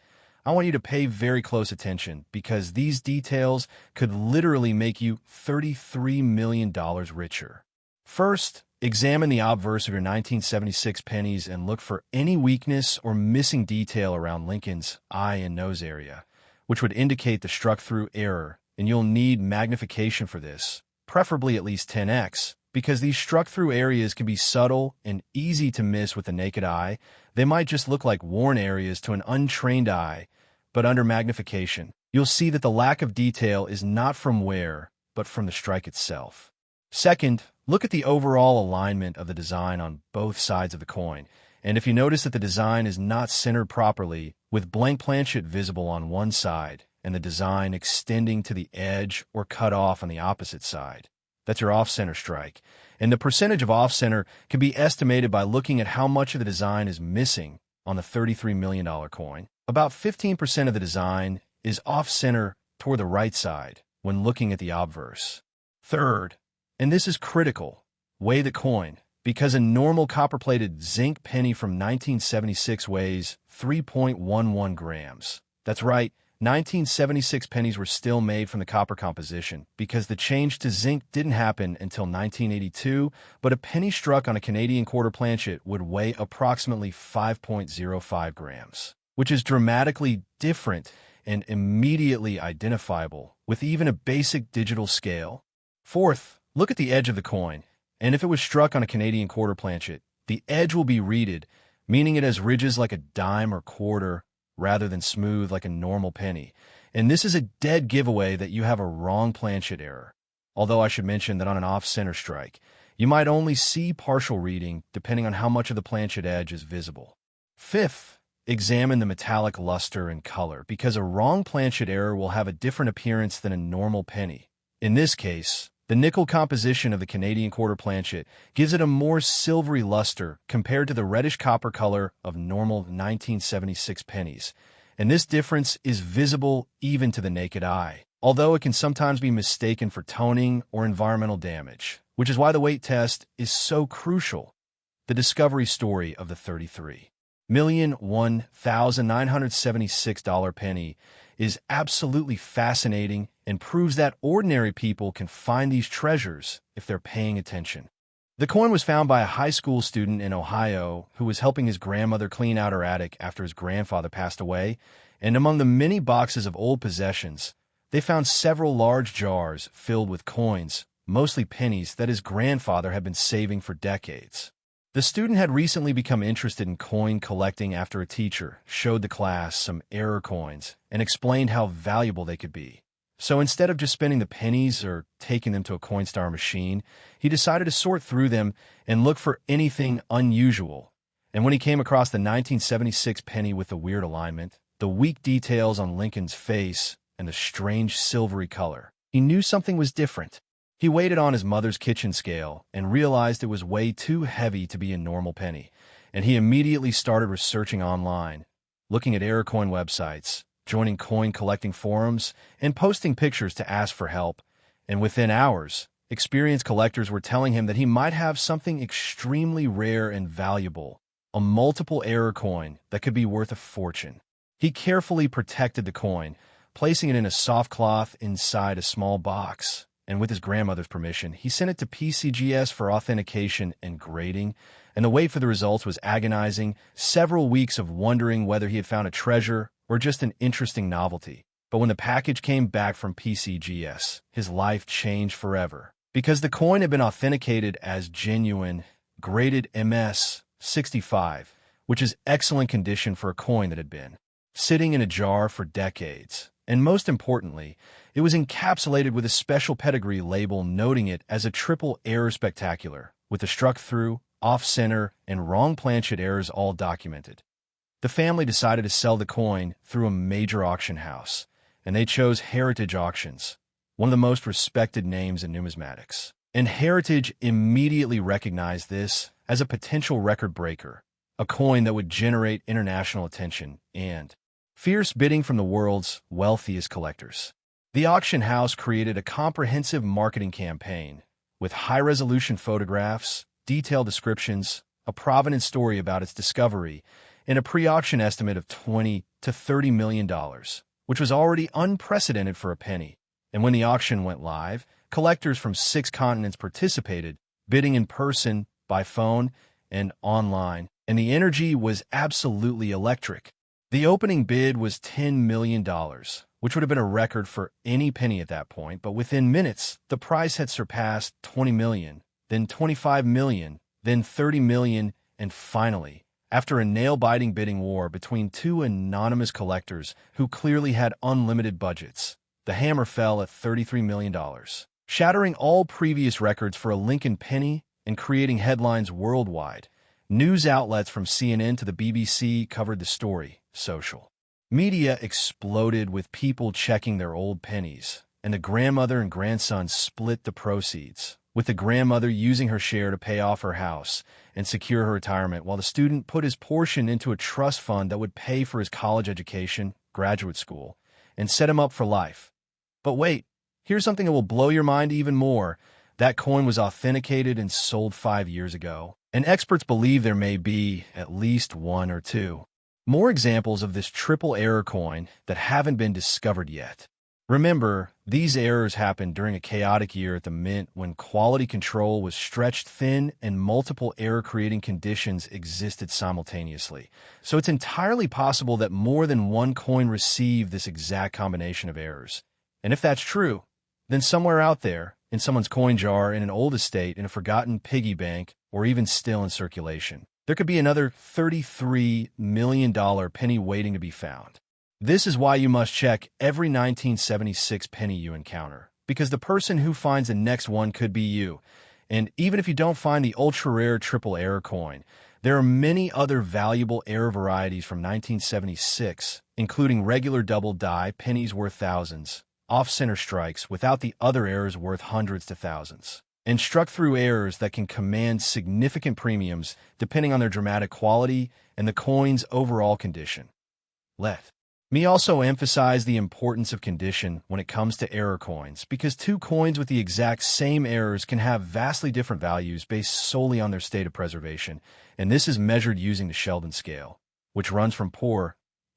I want you to pay very close attention because these details could literally make you $33 million richer. First, examine the obverse of your 1976 pennies and look for any weakness or missing detail around Lincoln's eye and nose area, which would indicate the struck-through error, and you'll need magnification for this, preferably at least 10x, because these struck-through areas can be subtle and easy to miss with the naked eye. They might just look like worn areas to an untrained eye, but under magnification, you'll see that the lack of detail is not from wear, but from the strike itself. Second, look at the overall alignment of the design on both sides of the coin, and if you notice that the design is not centered properly, with blank planchet visible on one side and the design extending to the edge or cut off on the opposite side, that's your off-center strike. And the percentage of off-center can be estimated by looking at how much of the design is missing on the $33 million coin. About 15% of the design is off-center toward the right side when looking at the obverse. Third, and this is critical, weigh the coin, because a normal copper-plated zinc penny from 1976 weighs 3.11 grams. That's right, 1976 pennies were still made from the copper composition because the change to zinc didn't happen until 1982, but a penny struck on a Canadian quarter planchet would weigh approximately 5.05 grams, which is dramatically different and immediately identifiable with even a basic digital scale. Fourth, look at the edge of the coin, and if it was struck on a Canadian quarter planchet, the edge will be reeded, meaning it has ridges like a dime or quarter, rather than smooth like a normal penny. And this is a dead giveaway that you have a wrong planchet error. Although I should mention that on an off-center strike, you might only see partial reading depending on how much of the planchet edge is visible. Fifth, examine the metallic luster and color, because a wrong planchet error will have a different appearance than a normal penny. In this case, the nickel composition of the Canadian quarter planchet gives it a more silvery luster compared to the reddish copper color of normal 1976 pennies, and this difference is visible even to the naked eye, although it can sometimes be mistaken for toning or environmental damage, which is why the weight test is so crucial. The discovery story of the $33,001,976 penny is absolutely fascinating and proves that ordinary people can find these treasures if they're paying attention. The coin was found by a high school student in Ohio who was helping his grandmother clean out her attic after his grandfather passed away, and among the many boxes of old possessions, they found several large jars filled with coins, mostly pennies that his grandfather had been saving for decades. The student had recently become interested in coin collecting after a teacher showed the class some error coins and explained how valuable they could be. So instead of just spending the pennies or taking them to a Coinstar machine, he decided to sort through them and look for anything unusual. And when he came across the 1976 penny with the weird alignment, the weak details on Lincoln's face, and the strange silvery color, he knew something was different. He weighed it on his mother's kitchen scale and realized it was way too heavy to be a normal penny, and he immediately started researching online, looking at error coin websites, joining coin collecting forums, and posting pictures to ask for help. And within hours, experienced collectors were telling him that he might have something extremely rare and valuable, a multiple error coin that could be worth a fortune. He carefully protected the coin, placing it in a soft cloth inside a small box, and with his grandmother's permission, he sent it to PCGS for authentication and grading, and the wait for the results was agonizing, several weeks of wondering whether he had found a treasure or just an interesting novelty. But when the package came back from PCGS, his life changed forever, because the coin had been authenticated as genuine, graded MS 65, which is excellent condition for a coin that had been sitting in a jar for decades. And most importantly, it was encapsulated with a special pedigree label noting it as a triple error spectacular, with the struck-through, off-center, and wrong planchet errors all documented. The family decided to sell the coin through a major auction house, and they chose Heritage Auctions, one of the most respected names in numismatics. And Heritage immediately recognized this as a potential record breaker, a coin that would generate international attention and fierce bidding from the world's wealthiest collectors. The auction house created a comprehensive marketing campaign with high-resolution photographs, detailed descriptions, a provenance story about its discovery, and a pre-auction estimate of $20 to $30 million, which was already unprecedented for a penny. And when the auction went live, collectors from 6 continents participated, bidding in person, by phone, and online, and the energy was absolutely electric. The opening bid was $10 million, which would have been a record for any penny at that point, but within minutes, the price had surpassed $20 million, then $25 million, then $30 million, and finally, after a nail-biting bidding war between 2 anonymous collectors who clearly had unlimited budgets, the hammer fell at $33 million, shattering all previous records for a Lincoln penny and creating headlines worldwide. News outlets from CNN to the BBC covered the story. Social media exploded with people checking their old pennies, and the grandmother and grandson split the proceeds, with the grandmother using her share to pay off her house and secure her retirement, while the student put his portion into a trust fund that would pay for his college education, graduate school, and set him up for life. But wait, here's something that will blow your mind even more. That coin was authenticated and sold 5 years ago, and experts believe there may be at least 1 or 2 more examples of this triple error coin that haven't been discovered yet. Remember, these errors happened during a chaotic year at the mint when quality control was stretched thin and multiple error-creating conditions existed simultaneously. So it's entirely possible that more than one coin received this exact combination of errors. And if that's true, then somewhere out there, in someone's coin jar, in an old estate, in a forgotten piggy bank, or even still in circulation, there could be another $33 million penny waiting to be found. This is why you must check every 1976 penny you encounter, because the person who finds the next one could be you. And even if you don't find the ultra-rare triple error coin, there are many other valuable error varieties from 1976, including regular double die pennies worth thousands, off-center strikes without the other errors worth hundreds to thousands, and struck-through errors that can command significant premiums depending on their dramatic quality and the coin's overall condition. Let me also emphasize the importance of condition when it comes to error coins, because 2 coins with the exact same errors can have vastly different values based solely on their state of preservation, and this is measured using the Sheldon scale, which runs from poor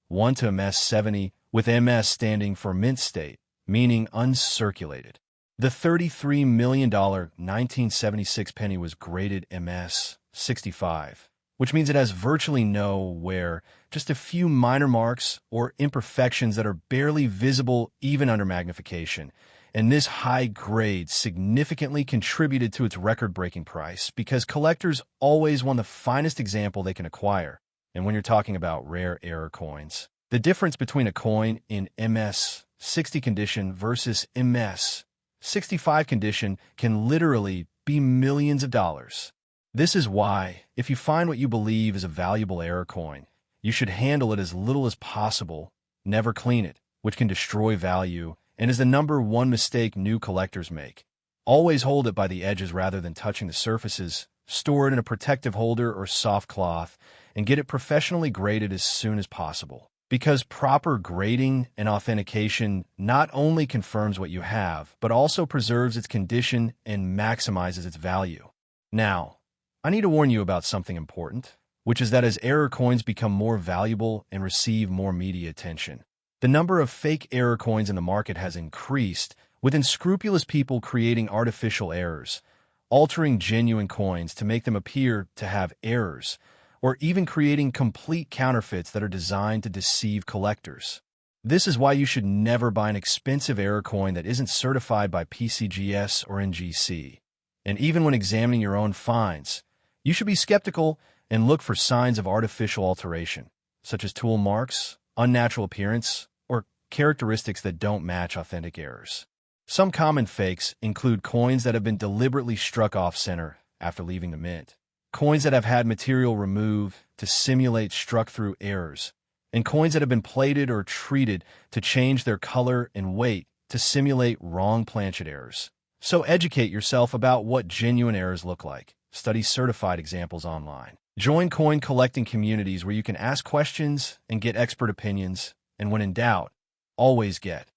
1 to MS 70, with MS standing for mint state, meaning uncirculated. The $33 million 1976 penny was graded MS 65, which means it has virtually no wear, just a few minor marks or imperfections that are barely visible even under magnification. And this high grade significantly contributed to its record-breaking price because collectors always want the finest example they can acquire. And when you're talking about rare error coins, the difference between a coin in MS 60 condition versus MS 65 condition can literally be millions of dollars. This is why, if you find what you believe is a valuable error coin, you should handle it as little as possible, never clean it, which can destroy value, and is the #1 mistake new collectors make. Always hold it by the edges rather than touching the surfaces, store it in a protective holder or soft cloth, and get it professionally graded as soon as possible. Because proper grading and authentication not only confirms what you have, but also preserves its condition and maximizes its value. Now, I need to warn you about something important, which is that as error coins become more valuable and receive more media attention, the number of fake error coins in the market has increased, with unscrupulous people creating artificial errors, altering genuine coins to make them appear to have errors, or even creating complete counterfeits that are designed to deceive collectors. This is why you should never buy an expensive error coin that isn't certified by PCGS or NGC. And even when examining your own finds, you should be skeptical and look for signs of artificial alteration, such as tool marks, unnatural appearance, or characteristics that don't match authentic errors. Some common fakes include coins that have been deliberately struck off-center after leaving the mint, coins that have had material removed to simulate struck-through errors, and coins that have been plated or treated to change their color and weight to simulate wrong Planchet errors. So educate yourself about what genuine errors look like. Study certified examples online. Join coin collecting communities where you can ask questions and get expert opinions, and when in doubt, always get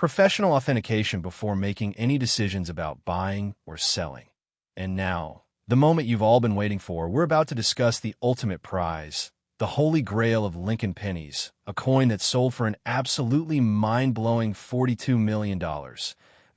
professional authentication before making any decisions about buying or selling. And now, the moment you've all been waiting for, we're about to discuss the ultimate prize, the holy grail of Lincoln pennies, a coin that sold for an absolutely mind-blowing $42 million,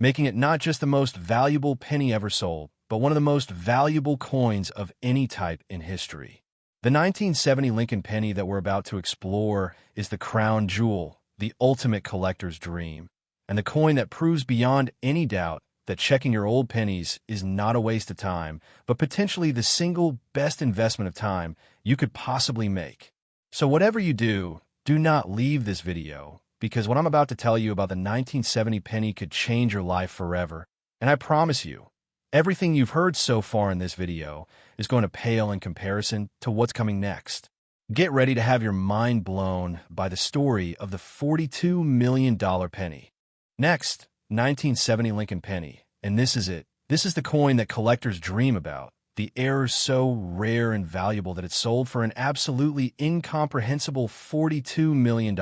making it not just the most valuable penny ever sold, but one of the most valuable coins of any type in history. The 1970 Lincoln penny that we're about to explore is the crown jewel, the ultimate collector's dream, and the coin that proves beyond any doubt that checking your old pennies is not a waste of time, but potentially the single best investment of time you could possibly make. So whatever you do, do not leave this video, because what I'm about to tell you about the 1970 penny could change your life forever. And I promise you, everything you've heard so far in this video is going to pale in comparison to what's coming next. Get ready to have your mind blown by the story of the $42 million penny. Next, 1970 Lincoln penny. And this is it. This is the coin that collectors dream about. The heir so rare and valuable that it sold for an absolutely incomprehensible $42 million,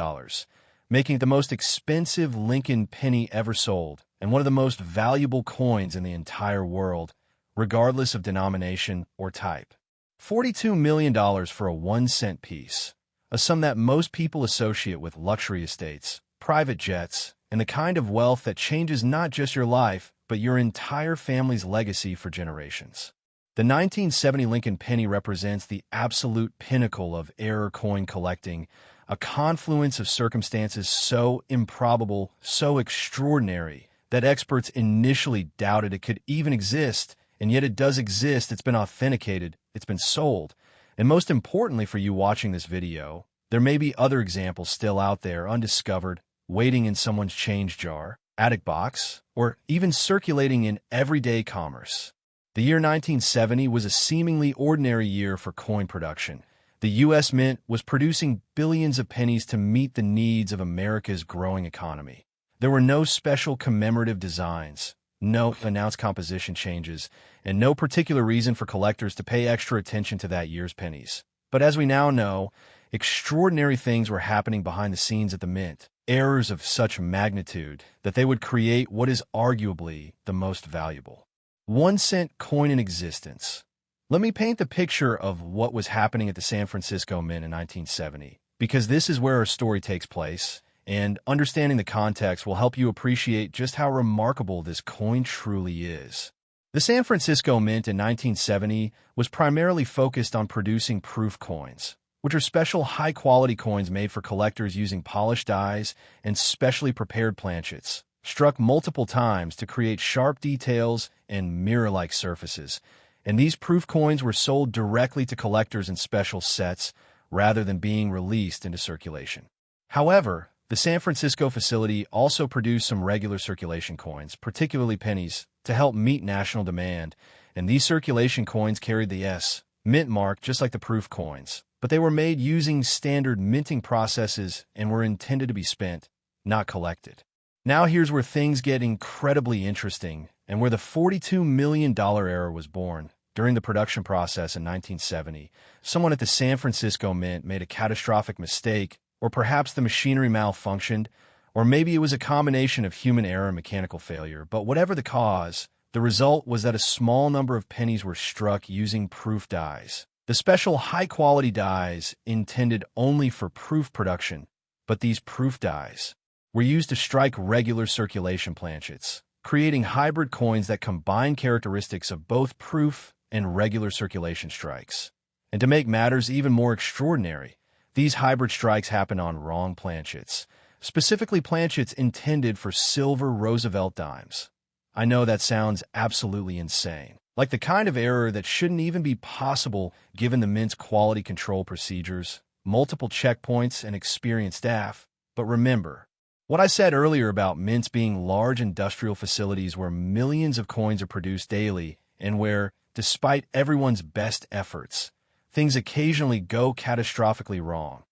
making it the most expensive Lincoln penny ever sold and one of the most valuable coins in the entire world, regardless of denomination or type. $42 million for a 1-cent piece, a sum that most people associate with luxury estates, private jets, and the kind of wealth that changes not just your life, but your entire family's legacy for generations. The 1970 Lincoln penny represents the absolute pinnacle of heir coin collecting, a confluence of circumstances so improbable, so extraordinary, that experts initially doubted it could even exist, and yet it does exist. It's been authenticated, it's been sold, and most importantly for you watching this video, there may be other examples still out there undiscovered, waiting in someone's change jar, attic box, or even circulating in everyday commerce. The year 1970 was a seemingly ordinary year for coin production. The U.S. Mint was producing billions of pennies to meet the needs of America's growing economy. There were no special commemorative designs, no announced composition changes, and no particular reason for collectors to pay extra attention to that year's pennies. But as we now know, extraordinary things were happening behind the scenes at the Mint, errors of such magnitude that they would create what is arguably the most valuable 1-cent coin in existence. Let me paint the picture of what was happening at the San Francisco Mint in 1970, because this is where our story takes place, and understanding the context will help you appreciate just how remarkable this coin truly is. The San Francisco Mint in 1970 was primarily focused on producing proof coins, which are special high-quality coins made for collectors using polished dies and specially prepared planchets, struck multiple times to create sharp details and mirror-like surfaces. And these proof coins were sold directly to collectors in special sets rather than being released into circulation. However, the San Francisco facility also produced some regular circulation coins, particularly pennies, to help meet national demand, and these circulation coins carried the S Mint mark just like the proof coins, but they were made using standard minting processes and were intended to be spent, not collected. Now here's where things get incredibly interesting and where the $42 million error was born. During the production process in 1970, someone at the San Francisco Mint made a catastrophic mistake, or perhaps the machinery malfunctioned, or maybe it was a combination of human error and mechanical failure. But whatever the cause, the result was that a small number of pennies were struck using proof dies. The special high-quality dies intended only for proof production, but these proof dies were used to strike regular circulation planchets, creating hybrid coins that combine characteristics of both proof and regular circulation strikes. And to make matters even more extraordinary, these hybrid strikes happen on wrong planchets, specifically planchets intended for silver Roosevelt dimes. I know that sounds absolutely insane, like the kind of error that shouldn't even be possible given the Mint's quality control procedures, multiple checkpoints, and experienced staff. But remember, what I said earlier about mints being large industrial facilities where millions of coins are produced daily and where, despite everyone's best efforts, things occasionally go catastrophically wrong.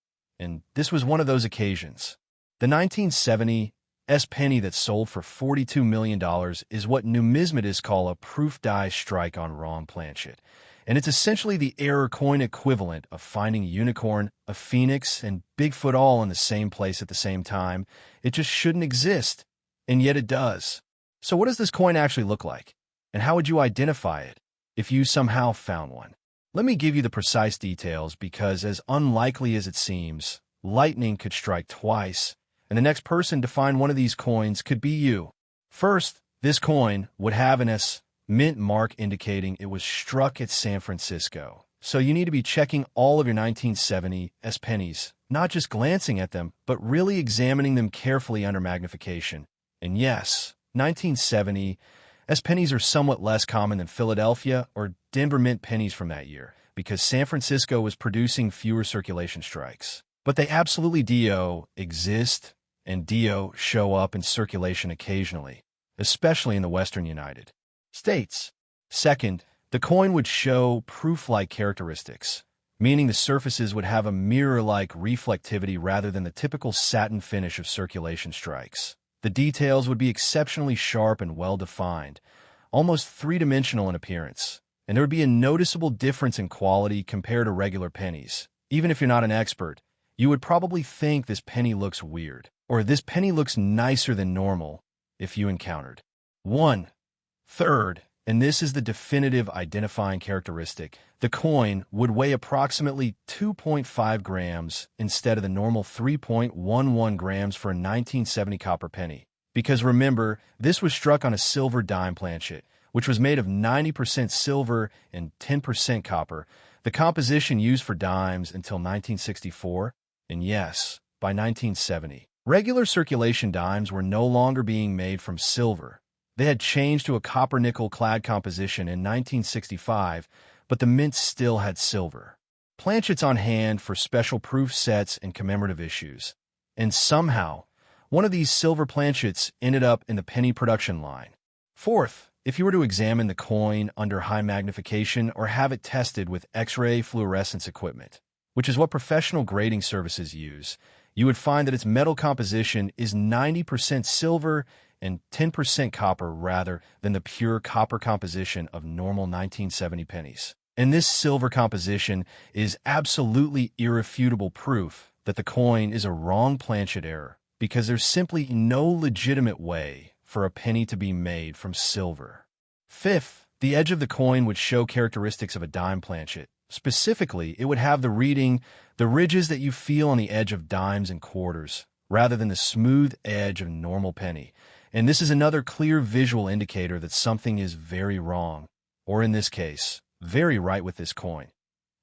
And this was one of those occasions. The 1970 S penny that sold for $42 million is what numismatists call a proof die strike on wrong planchet. And it's essentially the error coin equivalent of finding a unicorn, a phoenix, and Bigfoot all in the same place at the same time. It just shouldn't exist. And yet it does. So what does this coin actually look like? And how would you identify it if you somehow found one? Let me give you the precise details because, as unlikely as it seems, lightning could strike twice, and the next person to find one of these coins could be you. First, this coin would have an S mint mark indicating it was struck at San Francisco. So you need to be checking all of your 1970 S pennies, not just glancing at them, but really examining them carefully under magnification. And yes, 1970 S pennies are somewhat less common than Philadelphia or Denver mint pennies from that year, because San Francisco was producing fewer circulation strikes. But they absolutely do exist, and do show up in circulation occasionally, especially in the Western United States. Second, the coin would show proof-like characteristics, meaning the surfaces would have a mirror-like reflectivity rather than the typical satin finish of circulation strikes. The details would be exceptionally sharp and well-defined, almost three-dimensional in appearance, and there would be a noticeable difference in quality compared to regular pennies. Even if you're not an expert, you would probably think this penny looks weird, or this penny looks nicer than normal if you encountered one. Third, and this is the definitive identifying characteristic, the coin would weigh approximately 2.5 grams instead of the normal 3.11 grams for a 1970 copper penny. Because remember, this was struck on a silver dime planchet, which was made of 90% silver and 10% copper, the composition used for dimes until 1964, and yes, by 1970. Regular circulation dimes were no longer being made from silver. They had changed to a copper-nickel clad composition in 1965, but the mint still had silver. Planchets on hand for special proof sets and commemorative issues. And somehow, one of these silver planchets ended up in the penny production line. Fourth, if you were to examine the coin under high magnification or have it tested with X-ray fluorescence equipment, which is what professional grading services use, you would find that its metal composition is 90% silver and 10% copper rather than the pure copper composition of normal 1970 pennies. And this silver composition is absolutely irrefutable proof that the coin is a wrong planchet error, because there's simply no legitimate way for a penny to be made from silver. Fifth, the edge of the coin would show characteristics of a dime planchet. Specifically, it would have the ridges that you feel on the edge of dimes and quarters, rather than the smooth edge of normal penny. And this is another clear visual indicator that something is very wrong, or in this case, very right with this coin.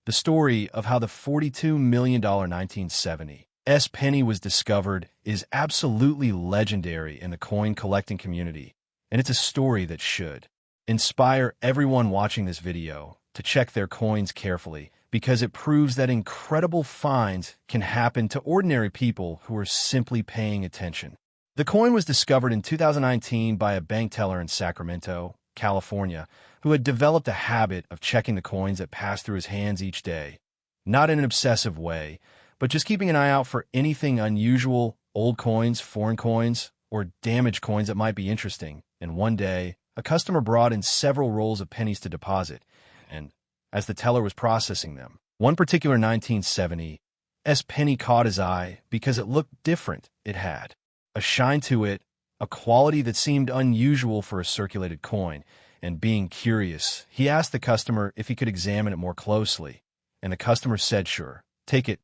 The story of how the $42 million 1970 S penny was discovered is absolutely legendary in the coin collecting community, and it's a story that should inspire everyone watching this video to check their coins carefully, because it proves that incredible finds can happen to ordinary people who are simply paying attention. The coin was discovered in 2019 by a bank teller in Sacramento, California, who had developed a habit of checking the coins that passed through his hands each day. Not in an obsessive way, but just keeping an eye out for anything unusual, old coins, foreign coins, or damaged coins that might be interesting. And one day, a customer brought in several rolls of pennies to deposit, and as the teller was processing them, one particular 1970 S penny caught his eye because it looked different. It had a shine to it, a quality that seemed unusual for a circulated coin, and being curious, he asked the customer if he could examine it more closely, and the customer said, "Sure, take it.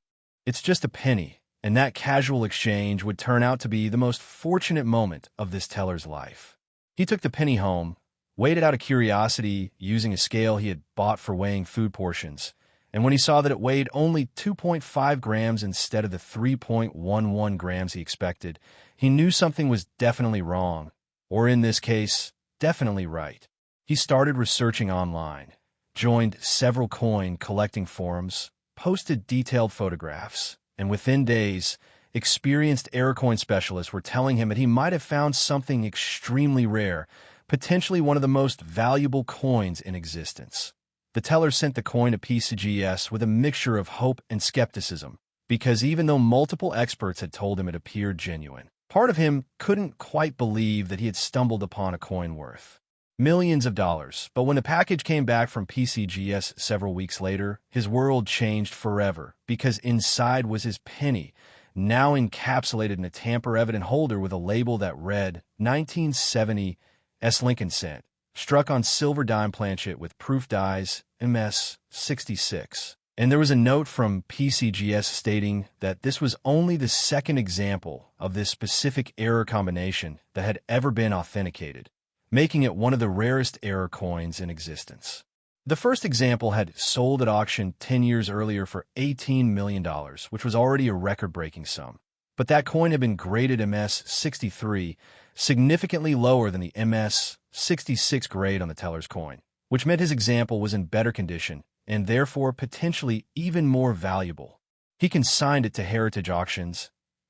It's just a penny." And that casual exchange would turn out to be the most fortunate moment of this teller's life. He took the penny home, weighed it out of curiosity using a scale he had bought for weighing food portions, and when he saw that it weighed only 2.5 grams instead of the 3.11 grams he expected, he knew something was definitely wrong, or in this case, definitely right. He started researching online, joined several coin collecting forums, posted detailed photographs, and within days, experienced error coin specialists were telling him that he might have found something extremely rare, potentially one of the most valuable coins in existence. The teller sent the coin to PCGS with a mixture of hope and skepticism, because even though multiple experts had told him it appeared genuine, part of him couldn't quite believe that he had stumbled upon a coin worth millions of dollars. But when the package came back from PCGS several weeks later, his world changed forever, because inside was his penny, now encapsulated in a tamper-evident holder with a label that read 1970 S. Lincoln Cent, struck on silver dime planchet with proof dies MS 66. And there was a note from PCGS stating that this was only the second example of this specific error combination that had ever been authenticated, making it one of the rarest error coins in existence. The first example had sold at auction 10 years earlier for $18 million, which was already a record-breaking sum. But that coin had been graded MS 63, significantly lower than the MS 66 grade on the teller's coin, which meant his example was in better condition and therefore potentially even more valuable. He consigned it to Heritage Auctions,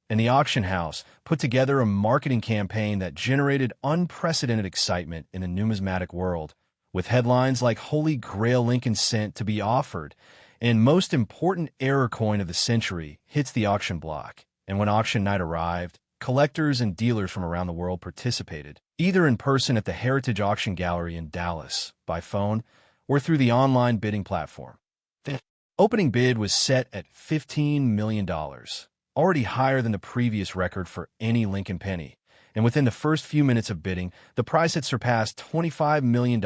and the auction house put together a marketing campaign that generated unprecedented excitement in the numismatic world, with headlines like Holy Grail Lincoln Cent to be offered, and most important error coin of the century hits the auction block. And when auction night arrived, collectors and dealers from around the world participated, either in person at the Heritage Auction Gallery in Dallas, by phone, or through the online bidding platform. The opening bid was set at $15 million, already higher than the previous record for any Lincoln penny, and within the first few minutes of bidding, the price had surpassed $25 million,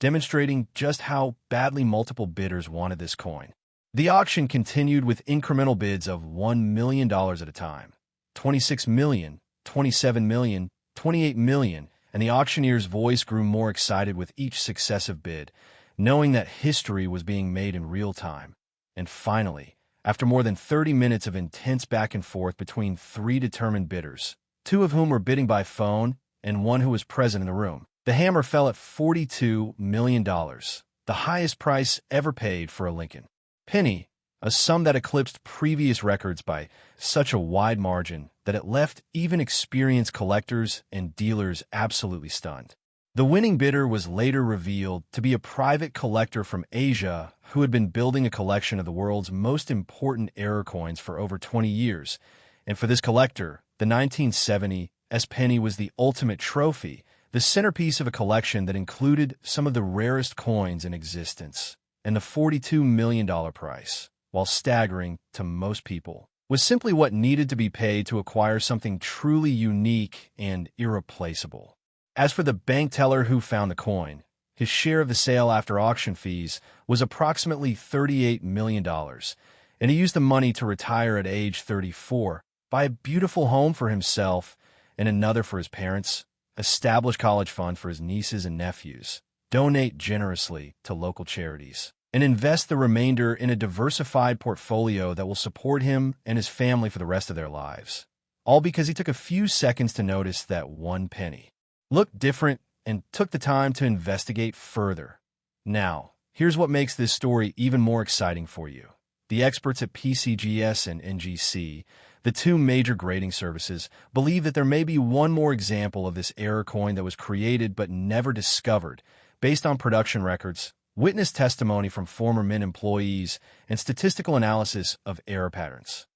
demonstrating just how badly multiple bidders wanted this coin. The auction continued with incremental bids of $1 million at a time, $26 million, $27 million, $28 million, and the auctioneer's voice grew more excited with each successive bid, knowing that history was being made in real time. And finally, after more than 30 minutes of intense back and forth between three determined bidders, two of whom were bidding by phone and one who was present in the room, the hammer fell at $42 million, the highest price ever paid for a Lincoln penny, a sum that eclipsed previous records by such a wide margin that it left even experienced collectors and dealers absolutely stunned. The winning bidder was later revealed to be a private collector from Asia who had been building a collection of the world's most important error coins for over 20 years, and for this collector, the 1970 S penny was the ultimate trophy, the centerpiece of a collection that included some of the rarest coins in existence, and the $42 million price, while staggering to most people, was simply what needed to be paid to acquire something truly unique and irreplaceable. As for the bank teller who found the coin, his share of the sale after auction fees was approximately $38 million, and he used the money to retire at age 34, buy a beautiful home for himself and another for his parents, establish college fund for his nieces and nephews, donate generously to local charities, and invest the remainder in a diversified portfolio that will support him and his family for the rest of their lives. All because he took a few seconds to notice that one penny looked different and took the time to investigate further. Now, here's what makes this story even more exciting for you. The experts at PCGS and NGC, the two major grading services, believe that there may be one more example of this error coin that was created but never discovered, based on production records, witness testimony from former Mint employees, and statistical analysis of error patterns.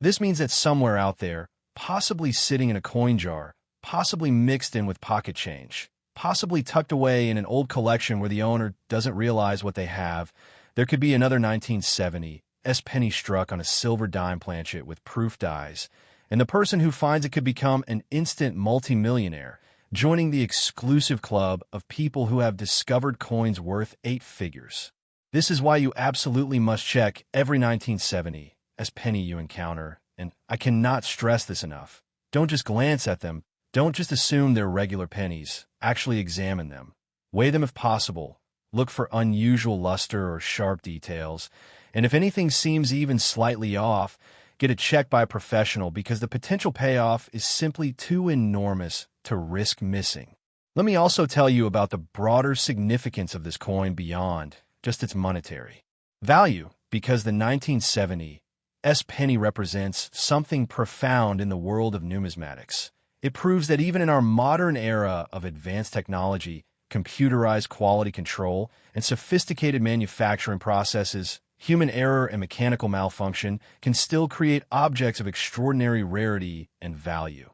This means that somewhere out there, possibly sitting in a coin jar, possibly mixed in with pocket change, possibly tucked away in an old collection where the owner doesn't realize what they have, there could be another 1970 S penny struck on a silver dime planchet with proof dies, and the person who finds it could become an instant multimillionaire, joining the exclusive club of people who have discovered coins worth 8 figures. This is why you absolutely must check every 1970 S penny you encounter, and I cannot stress this enough. Don't just glance at them. Don't just assume they're regular pennies. Actually examine them. Weigh them if possible. Look for unusual luster or sharp details. And if anything seems even slightly off, get it checked by a professional because the potential payoff is simply too enormous to risk missing. Let me also tell you about the broader significance of this coin beyond just its monetary value, because the 1970 S penny represents something profound in the world of numismatics. It proves that even in our modern era of advanced technology, computerized quality control, and sophisticated manufacturing processes, human error and mechanical malfunction can still create objects of extraordinary rarity and value.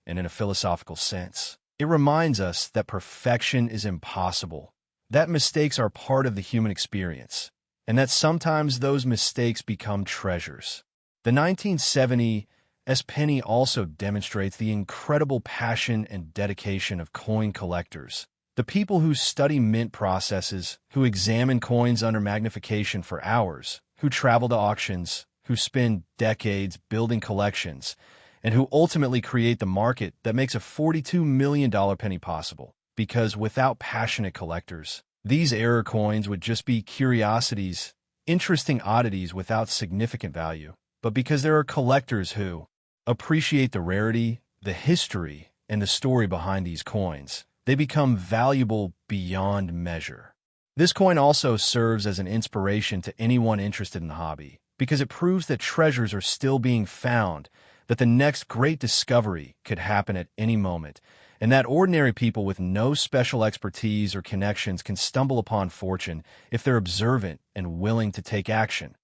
And in a philosophical sense, it reminds us that perfection is impossible, that mistakes are part of the human experience, and that sometimes those mistakes become treasures. The 1970 as penny also demonstrates the incredible passion and dedication of coin collectors. The people who study mint processes, who examine coins under magnification for hours, who travel to auctions, who spend decades building collections, and who ultimately create the market that makes a $42 million penny possible. Because without passionate collectors, these error coins would just be curiosities, interesting oddities without significant value. But because there are collectors who appreciate the rarity, the history, and the story behind these coins, they become valuable beyond measure. This coin also serves as an inspiration to anyone interested in the hobby, because it proves that treasures are still being found, that the next great discovery could happen at any moment, and that ordinary people with no special expertise or connections can stumble upon fortune if they're observant and willing to take action.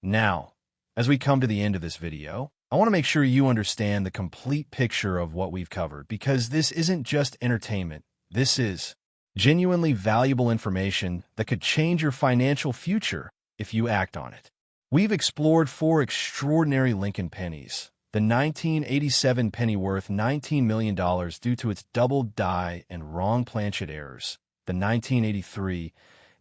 Now, as we come to the end of this video, I want to make sure you understand the complete picture of what we've covered, because this isn't just entertainment. This is genuinely valuable information that could change your financial future if you act on it. We've explored 4 extraordinary Lincoln pennies. The 1987 penny worth $19 million due to its double die and wrong planchet errors. The 1983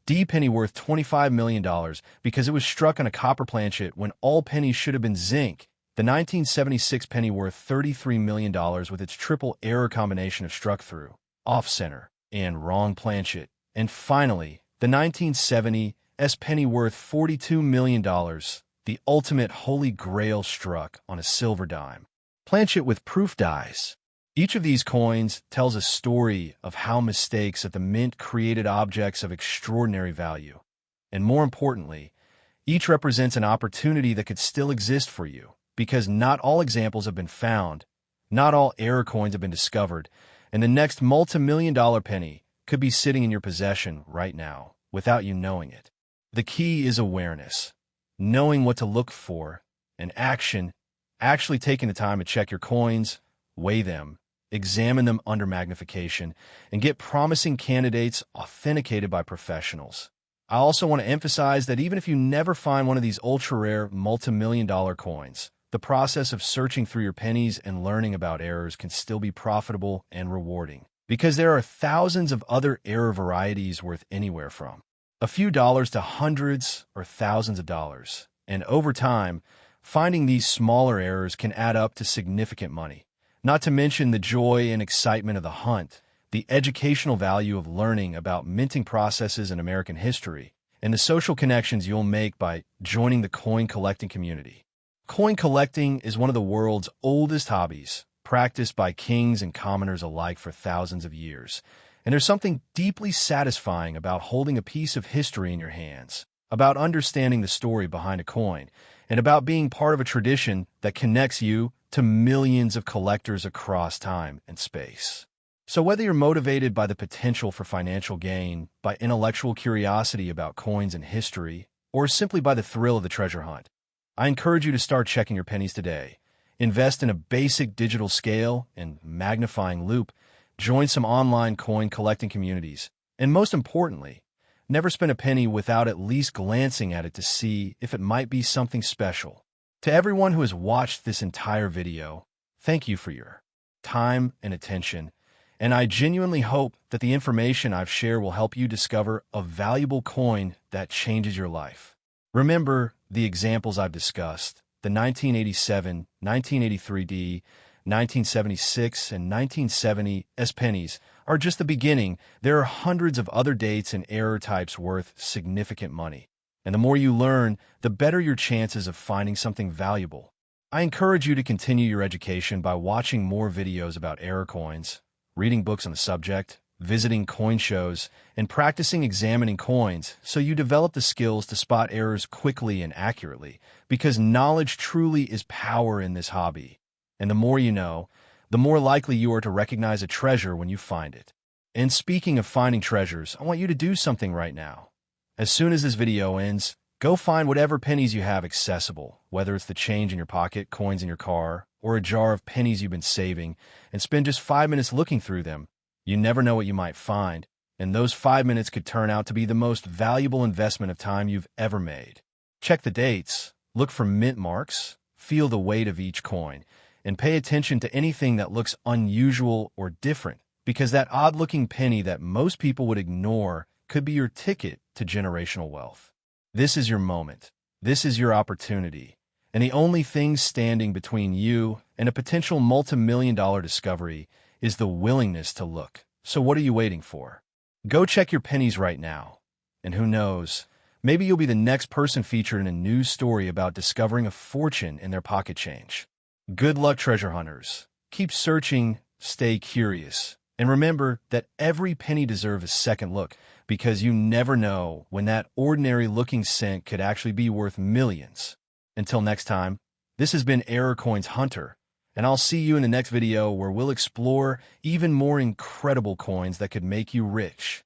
D penny worth $25 million because it was struck on a copper planchet when all pennies should have been zinc. The 1976 penny worth $33 million with its triple error combination of struck through, off-center, and wrong planchet. And finally, the 1970 S penny worth $42 million, the ultimate holy grail struck on a silver dime. Planchet with proof dies. Each of these coins tells a story of how mistakes at the mint created objects of extraordinary value. And more importantly, each represents an opportunity that could still exist for you, because not all examples have been found, not all error coins have been discovered, and the next multi-million-dollar penny could be sitting in your possession right now without you knowing it. The key is awareness, knowing what to look for, and action, actually taking the time to check your coins, weigh them, examine them under magnification, and get promising candidates authenticated by professionals. I also want to emphasize that even if you never find one of these ultra-rare multi-million-dollar coins, the process of searching through your pennies and learning about errors can still be profitable and rewarding, because there are thousands of other error varieties worth anywhere from a few dollars to hundreds or thousands of dollars. And over time, finding these smaller errors can add up to significant money. Not to mention the joy and excitement of the hunt, the educational value of learning about minting processes in American history, and the social connections you'll make by joining the coin collecting community. Coin collecting is one of the world's oldest hobbies, practiced by kings and commoners alike for thousands of years. And there's something deeply satisfying about holding a piece of history in your hands, about understanding the story behind a coin, and about being part of a tradition that connects you to millions of collectors across time and space. So whether you're motivated by the potential for financial gain, by intellectual curiosity about coins and history, or simply by the thrill of the treasure hunt, I encourage you to start checking your pennies today. Invest in a basic digital scale and magnifying loupe, join some online coin collecting communities, and most importantly, never spend a penny without at least glancing at it to see if it might be something special. To everyone who has watched this entire video, thank you for your time and attention, and I genuinely hope that the information I've shared will help you discover a valuable coin that changes your life. Remember the examples I've discussed, the 1987, 1983D, 1976, and 1970 S pennies are just the beginning. There are hundreds of other dates and error types worth significant money. And the more you learn, the better your chances of finding something valuable. I encourage you to continue your education by watching more videos about error coins, reading books on the subject, visiting coin shows, and practicing examining coins so you develop the skills to spot errors quickly and accurately, because knowledge truly is power in this hobby. And the more you know, the more likely you are to recognize a treasure when you find it. And speaking of finding treasures, I want you to do something right now. As soon as this video ends, go find whatever pennies you have accessible, whether it's the change in your pocket, coins in your car, or a jar of pennies you've been saving, and spend just 5 minutes looking through them. You never know what you might find, and those 5 minutes could turn out to be the most valuable investment of time you've ever made. Check the dates, look for mint marks, feel the weight of each coin, and pay attention to anything that looks unusual or different, because that odd-looking penny that most people would ignore could be your ticket to generational wealth. This is your moment. This is your opportunity. And the only thing standing between you and a potential multi-million-dollar discovery is the willingness to look. So what are you waiting for? Go check your pennies right now. And who knows, maybe you'll be the next person featured in a news story about discovering a fortune in their pocket change. Good luck, treasure hunters. Keep searching, stay curious, and remember that every penny deserves a second look, because you never know when that ordinary-looking cent could actually be worth millions. Until next time, this has been Error Coins Hunter, and I'll see you in the next video where we'll explore even more incredible coins that could make you rich.